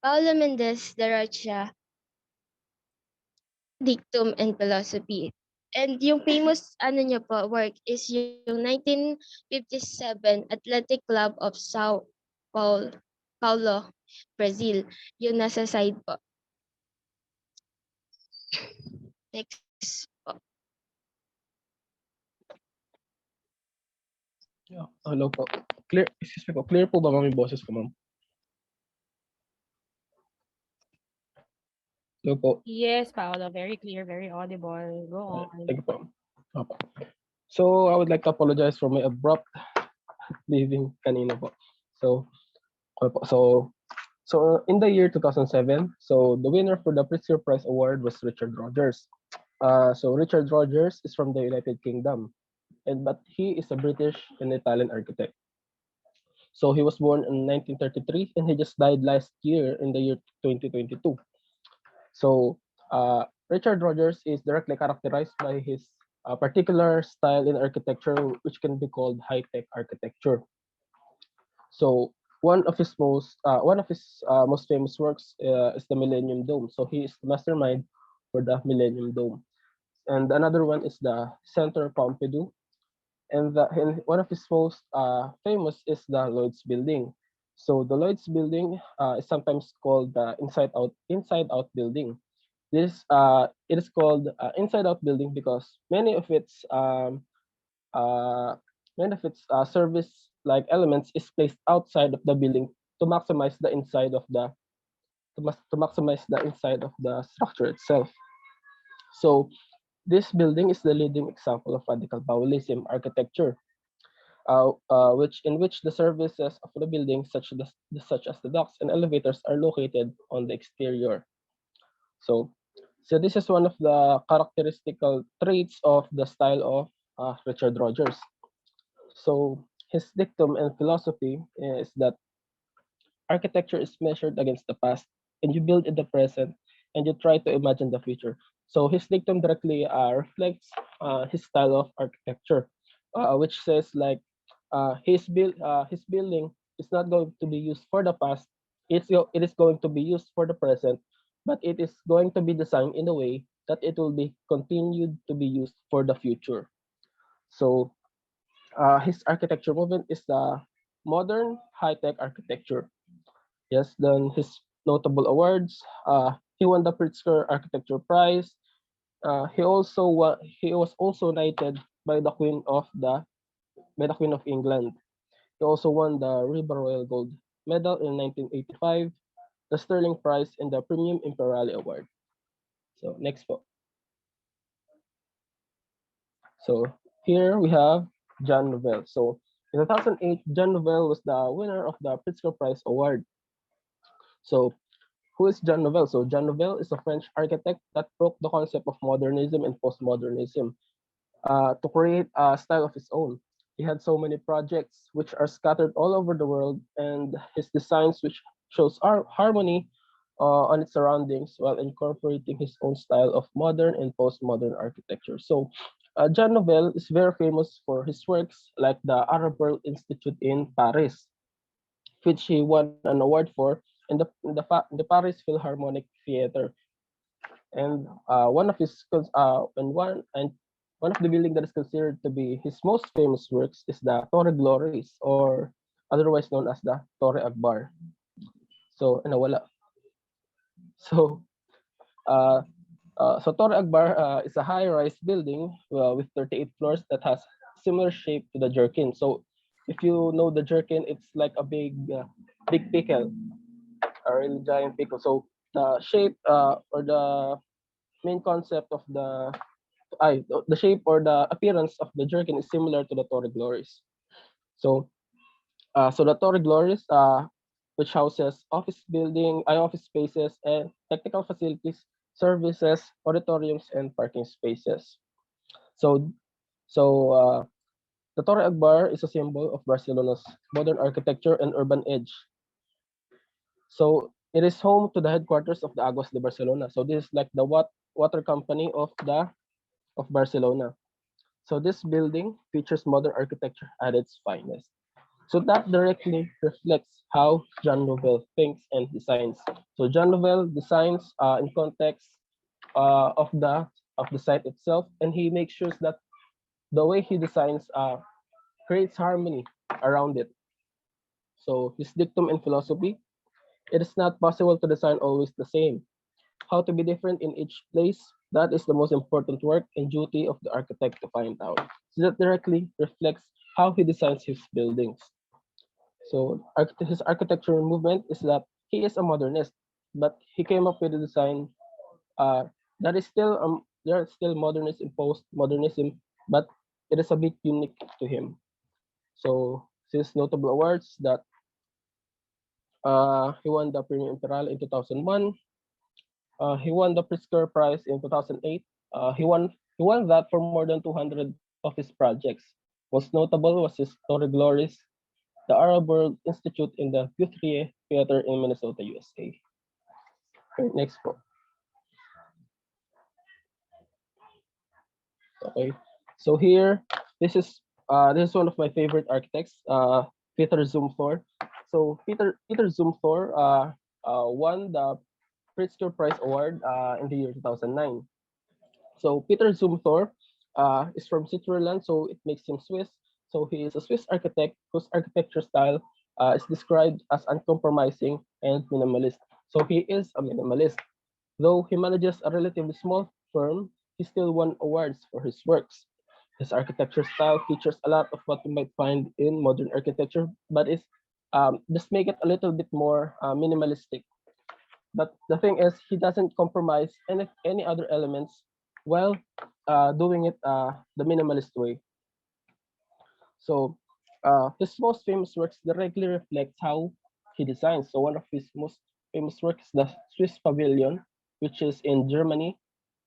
Paulo Mendez de Rocha, Dictum and Philosophy. And yung famous niya po, work is yung 1957 Athletic Club of Paulo, Brazil. Yung nasa side po. Next po. Yeah. Hello po. Clear, excuse me po. Clear po ba ma'am yung boses ko, ma'am? Hello po. Yes, Paolo, very clear, very audible. Go on. Thank you po. Opo. So, I would like to apologize for my abrupt leaving kanina po. So, okay po. So in the year 2007, so the winner for the Pritzker Prize Award was Richard Rogers. So Richard Rogers is from the United Kingdom, but he is a British and Italian architect. So he was born in 1933 and he just died last year in the year 2022. So Richard Rogers is directly characterized by his particular style in architecture, which can be called high-tech architecture. So one of his most famous works is the Millennium Dome. So he is the mastermind for the Millennium Dome, and another one is the Centre Pompidou, and one of his most famous is the Lloyd's Building. So the Lloyd's Building is sometimes called the Inside Out Building. It is called Inside Out Building because many of its service like elements is placed outside of the building to maximize the inside of the structure itself. So this building is the leading example of radical Baolism architecture, which the services of the building, such as the docks and elevators, are located on the exterior. So this is one of the characteristical traits of the style of Richard Rogers. So his dictum and philosophy is that architecture is measured against the past, and you build in the present, and you try to imagine the future. So his dictum directly reflects his style of architecture, which says like his building is not going to be used for the past. It is going to be used for the present, but it is going to be designed in a way that it will be continued to be used for the future. So his architecture movement is the modern high-tech architecture. Yes, then his notable awards. He won the Pritzker Architecture Prize. He was also knighted by the Queen of England. He also won the River Royal Gold Medal in 1985, the Sterling Prize, and the Premium Imperiale Award. So next po. So here we have John Nouvel. So in 2008, John Nouvel was the winner of the Pritzker Prize Award. So who is John Nouvel? So John Nouvel is a French architect that broke the concept of modernism and postmodernism to create a style of his own. He had so many projects which are scattered all over the world, and his designs which shows harmony on its surroundings while incorporating his own style of modern and postmodern architecture. So John Nouvel is very famous for his works like the Ar2A Institute in Paris, which he won an award for in the Paris Philharmonic Theater. And one of the building that is considered to be his most famous works is the Torre Glories, or otherwise known as the Torre Akbar. So nawala. So Torre Akbar is a high-rise building with 38 floors that has similar shape to the Jerkin. So if you know the Jerkin, it's like a big pickle, a really giant pickle. So the shape or the main concept of the shape or the appearance of the Jerkin is similar to the Torre Glories. So So the Torre Glories, which houses office spaces and technical facilities, services, auditoriums, and parking spaces. So, so the Torre Agbar is a symbol of Barcelona's modern architecture and urban edge. So it is home to the headquarters of the Aguas de Barcelona. So this is like the water company of Barcelona. So this building features modern architecture at its finest. So that directly reflects how Jean Nouvel thinks and designs. So Jean Nouvel designs in context of the site itself, and he makes sure that the way he designs creates harmony around it. So his dictum and philosophy: it is not possible to design always the same. How to be different in each place, that is the most important work and duty of the architect to find out. So that directly reflects how he designs his buildings. So his architectural movement is that he is a modernist, but he came up with a design that is still there are still modernist and postmodernism, but it is a bit unique to him. So his notable awards that he won the Premio Imperial in 2001. He won the Pritzker Prize in 2008. He won that for more than 200 of his projects. Most notable was his Torre Glories, the Arab World Institute in the Guthrie Theater in Minnesota, USA. Okay, next po. Okay, so here, this is one of my favorite architects, Peter Zumthor. So Peter Zumthor won the Pritzker Prize Award in the year 2009. So Peter Zumthor is from Switzerland, so it makes him Swiss. So he is a Swiss architect whose architecture style is described as uncompromising and minimalist. So he is a minimalist. Though he manages a relatively small firm, he still won awards for his works. His architecture style features a lot of what you might find in modern architecture, but is just make it a little bit more minimalistic. But the thing is, he doesn't compromise any other elements while doing it the minimalist way. So his most famous works directly reflects how he designs. So one of his most famous works is the Swiss Pavilion, which is in Germany,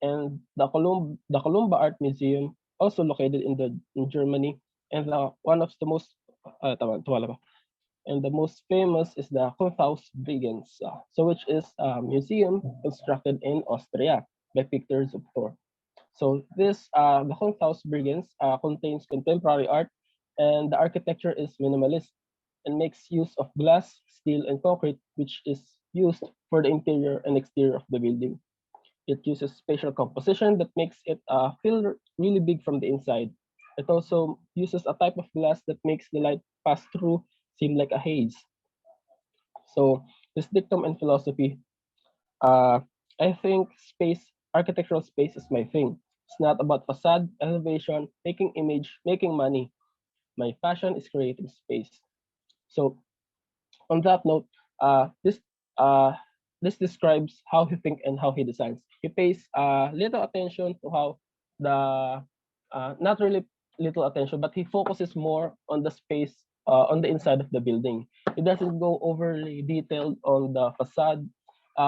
and the Columba Art Museum, also located in Germany, and one of the most tama ba? And the most famous is the Kunsthaus Bregenz, so which is a museum constructed in Austria by Peter Zumthor. So the Kunsthaus Bregenz contains contemporary art, and the architecture is minimalist and makes use of glass, steel, and concrete, which is used for the interior and exterior of the building. It uses spatial composition that makes it feel really big from the inside. It also uses a type of glass that makes the light pass through seem like a haze. So this dictum and philosophy, uh, I think architectural space is my thing. It's not about facade, elevation, making image, making money. My passion is creating space. So on that note, uh, this uh, this describes how he thinks and how he designs. He pays little attention to how the not really little attention, but he focuses more on the space on the inside of the building. He doesn't go overly detailed on the facade.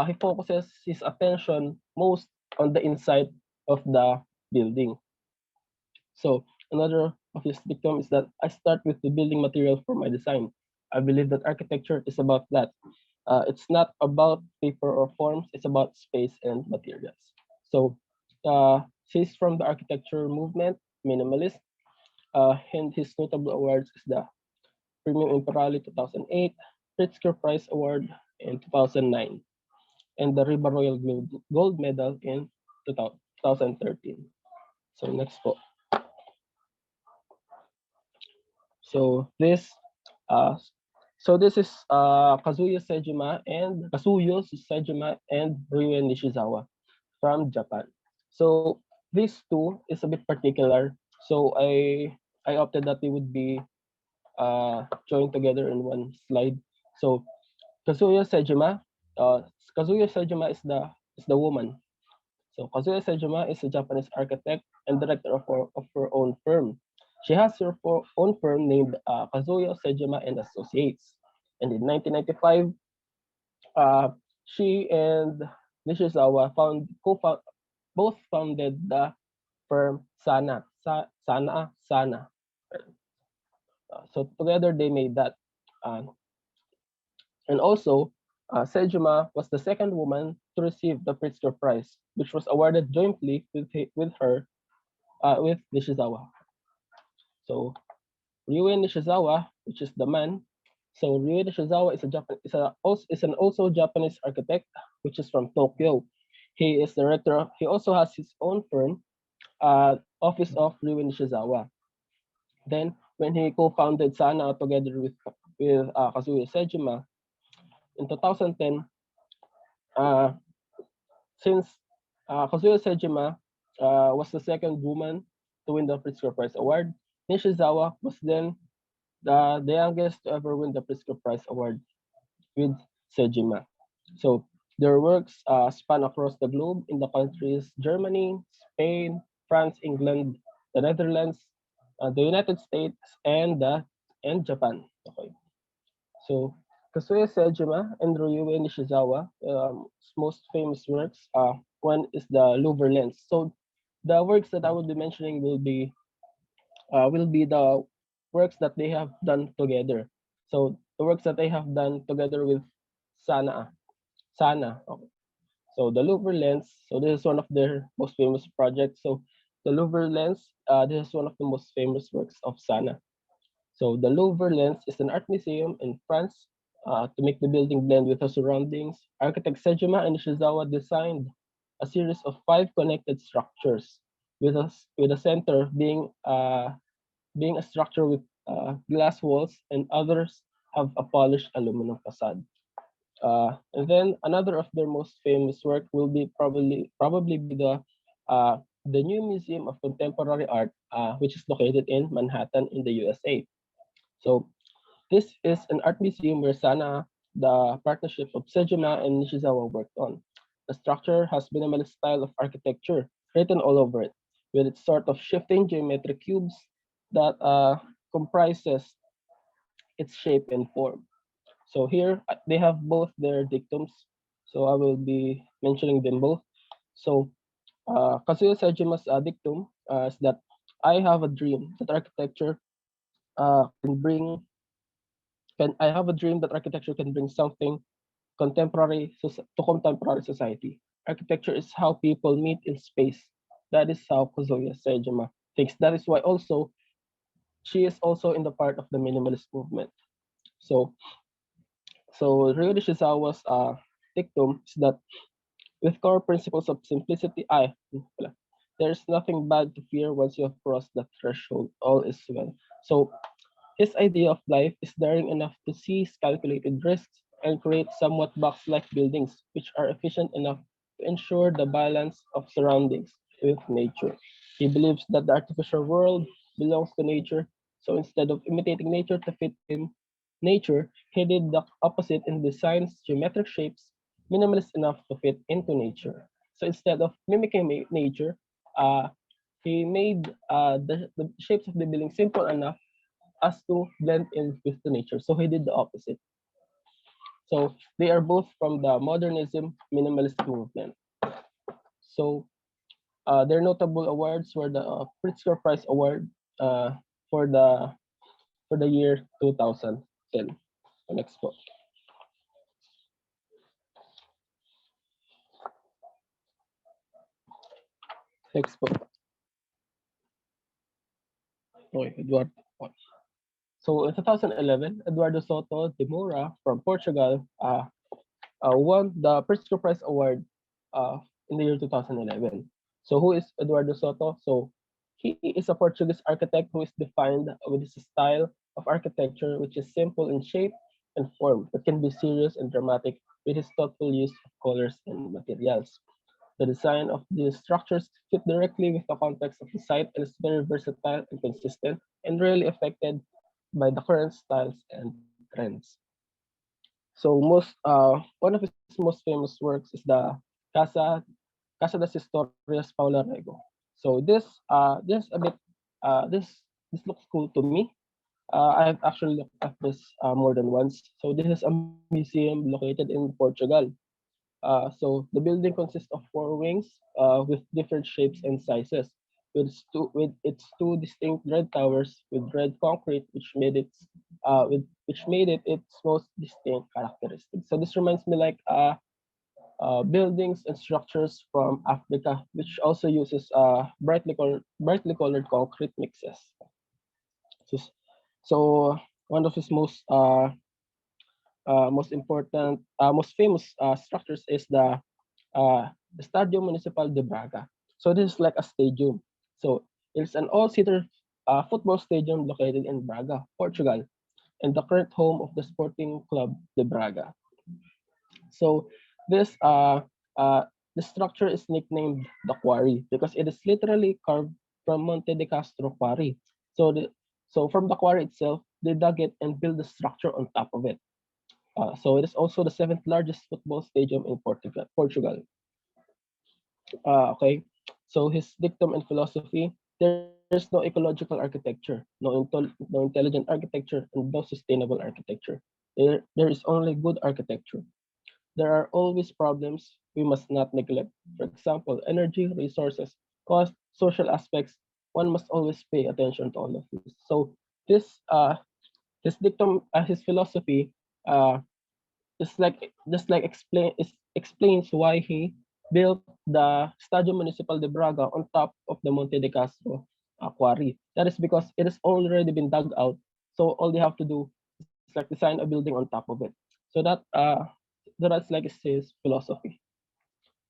He focuses his attention most on the inside of the building. So another of his dictum is that I start with the building material for my design. I believe that architecture is about that. It's not about paper or forms, it's about space and materials. So he's from the architecture movement, minimalist, and his notable awards is the Premium Imperiale 2008, Pritzker Prize Award in 2009, and the Riba Royal Gold Medal in 2013. So next po. So uh, this is Kazuyo Sejima and Ryuen Nishizawa from Japan. So these two is a bit particular. So I opted that they would be joined together in one slide. So Kazuyo Sejima, uh, Kazuyo Sejima is the woman. So Kazuyo Sejima is a Japanese architect and director of her own firm. She has her own firm named Kazuyo Sejima and Associates. And in 1995, she and Nishizawa both founded the firm Sana. So together they made that. Uh, and also, Sejima was the second woman to receive the Pritzker Prize, which was awarded jointly with Nishizawa. So Ryue Nishizawa, which is the man. So Ryue Nishizawa is an also Japanese architect, which is from Tokyo. He is director. He also has his own firm, Office of Ryue Nishizawa. Then, when he co-founded Sana together with Kazuya Sejima in 2010, uh, since Kazuya Sejima was the second woman to win the Pritzker Prize Award, Nishizawa was then the youngest to ever win the Pritzker Prize Award with Sejima. So their works span across the globe in the countries Germany, Spain, France, England, the Netherlands, the United States, and Japan. Okay. So Kazuya Sejima and Ryuei Nishizawa, most famous works, one is the Louvre lens. So the works that I will be mentioning will be the works that they have done together. So the works that they have done together with Sana. Okay. So the Louvre lens. So this is one of their most famous projects. So the Louvre lens. This is one of the most famous works of Sana. So the Louvre lens is an art museum in France. To make the building blend with the surroundings, architect Sejima and Nishizawa designed a series of 5 connected structures, with a center being a structure with glass walls, and others have a polished aluminum facade. And then another of their most famous work will be probably be the new Museum of Contemporary Art, which is located in Manhattan in the USA. So this is an art museum where the partnership of Sejima and Nishizawa, worked on. The structure has minimalist style of architecture written all over it, with its sort of shifting geometric cubes that comprises its shape and form. So here they have both their dictums. So I will be mentioning them both. So Kazuya Sejima's dictum is that I have a dream that architecture can bring. I have a dream that architecture can bring something to contemporary society. Architecture is how people meet in space. That is how Kazuya Sejima thinks. That is why also she is also in the part of the minimalist movement. So Ryo Nishizawa's dictum is that with core principles of simplicity, there's nothing bad to fear once you have crossed the threshold. All is well. So his idea of life is daring enough to seize calculated risks and create somewhat box-like buildings which are efficient enough to ensure the balance of surroundings with nature. He believes that the artificial world belongs to nature, so instead of imitating nature to fit in nature, he did the opposite and designs geometric shapes minimalist enough to fit into nature. So instead of mimicking nature, uh, he made the shapes of the building simple enough as to blend in with the nature. So he did the opposite. So they are both from the modernism minimalist movement. So their notable awards were the Pritzker Prize Award uh, for the year 2010. Next po. Next po. Okay, Eduardo. So in 2011, Eduardo Soto de Moura from Portugal won the Pritzker Prize Award uh, in the year 2011. So who is Eduardo Soto? So he is a Portuguese architect who is defined with his style of architecture, which is simple in shape and form, but can be serious and dramatic with his thoughtful use of colors and materials. The design of these structures fit directly with the context of the site and is very versatile and consistent and rarely affected by the current styles and trends. So one of his most famous works is the Casa Casa das Historias Paula Rego. So this a bit this this looks cool to me. I've actually looked at this more than once. So this is a museum located in Portugal. So the building consists of four wings with different shapes and sizes, with its two distinct red towers with red concrete, which made it its most distinct characteristic. So this reminds me like buildings and structures from Africa, which also uses brightly colored concrete mixes. So, so one of his most important, most famous structures is the Stadio Municipal de Braga. So this is like a stadium. So it's an all-seater football stadium located in Braga, Portugal, and the current home of the Sporting Club de Braga. So this the structure is nicknamed the Quarry because it is literally carved from Monte de Castro Quarry. So so from the quarry itself, they dug it and built the structure on top of it. So it is also the seventh largest football stadium in Portugal. Okay. So his dictum and philosophy: there's no ecological architecture, no intelligent architecture, and no sustainable architecture. There is only good architecture. There are always problems we must not neglect. For example, energy, resources, cost, social aspects. One must always pay attention to all of this. So this his dictum, his philosophy, uh, just like explains why he built the Stadio Municipal de Braga on top of the Monte de Castro quarry. That is because it has already been dug out. So all they have to do is like design a building on top of it. So that's like his philosophy.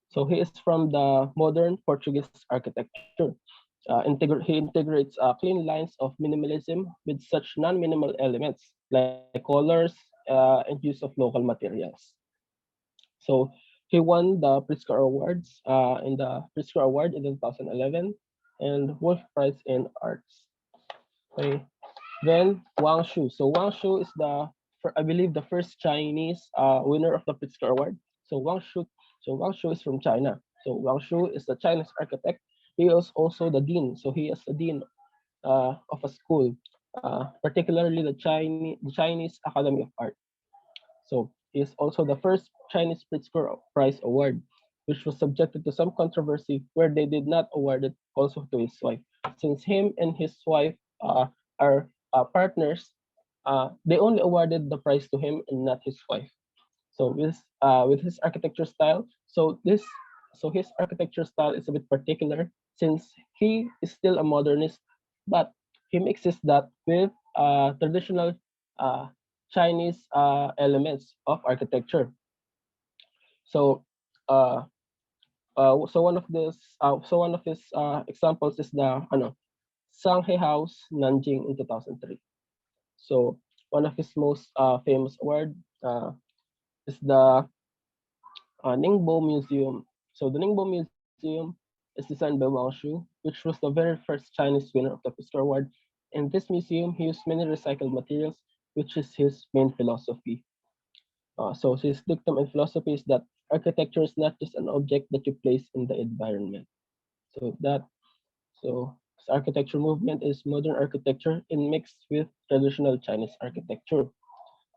So he is from the modern Portuguese architecture. He integrates clean lines of minimalism with such non-minimal elements like colors and use of local materials. So he won the Pritzker Awards in the Pritzker Award in 2011 and Wolf Prize in Arts. Okay. Then Wang Shu. So Wang Shu is I believe the first Chinese winner of the Pritzker Award. So Wang Shu is from China. So Wang Shu is a Chinese architect. He is also the dean. So he is the dean of a school, particularly the Chinese Academy of Art. So he is also the first Chinese Pritzker Prize award, which was subjected to some controversy where they did not award it also to his wife. Since him and his wife are partners, they only awarded the prize to him and not his wife. So with his architecture style, so his architecture style is a bit particular since he is still a modernist, but he mixes that with traditional uh, Chinese elements of architecture. So uh, so one of his examples is the Shanghai House, Nanjing in 2003. So one of his most famous award is the Ningbo Museum. So the Ningbo Museum is designed by Wang Shu, which was the very first Chinese winner of the Pritzker Award. In this museum, he used many recycled materials, which is his main philosophy. So his dictum and philosophy is that architecture is not just an object that you place in the environment. So his architecture movement is modern architecture in mixed with traditional Chinese architecture.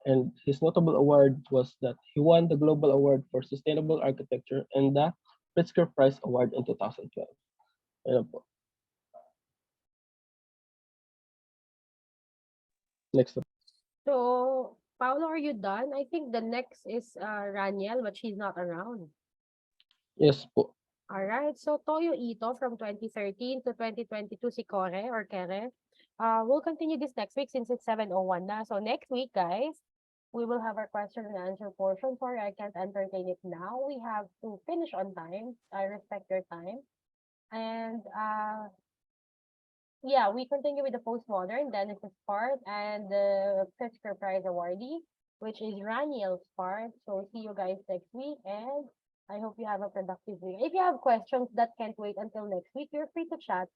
And his notable award was that he won the Global Award for Sustainable Architecture and the Pritzker Prize Award in 2012. Ayun po. Next. So, Paolo, are you done? I think the next is Raniel, but she's not around. Yes po. All right. So, Toyo Ito from 2013 to 2022, si Kore or Kere. We'll continue this next week since it's 7:01 na. So, next week, guys, we will have our question and answer portion. Sorry, I can't entertain it now. We have to finish on time. I respect your time. And yeah, we continue with the postmodern, Dennis's part, and the Pritzker Prize awardee, which is Raniel's part. So see you guys next week, and I hope you have a productive week. If you have questions that can't wait until next week, you're free to chat.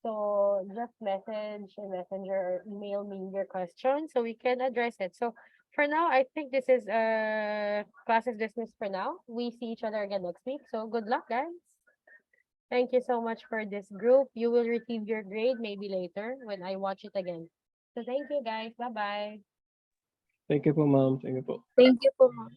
So just message in Messenger or email me your question so we can address it. So for now, I think this is class is dismissed for now. We see each other again next week. So good luck, guys. Thank you so much for this group. You will receive your grade maybe later when I watch it again. So thank you guys. Bye-bye. Thank you po, ma'am. Thank you po. Thank you po, ma'am.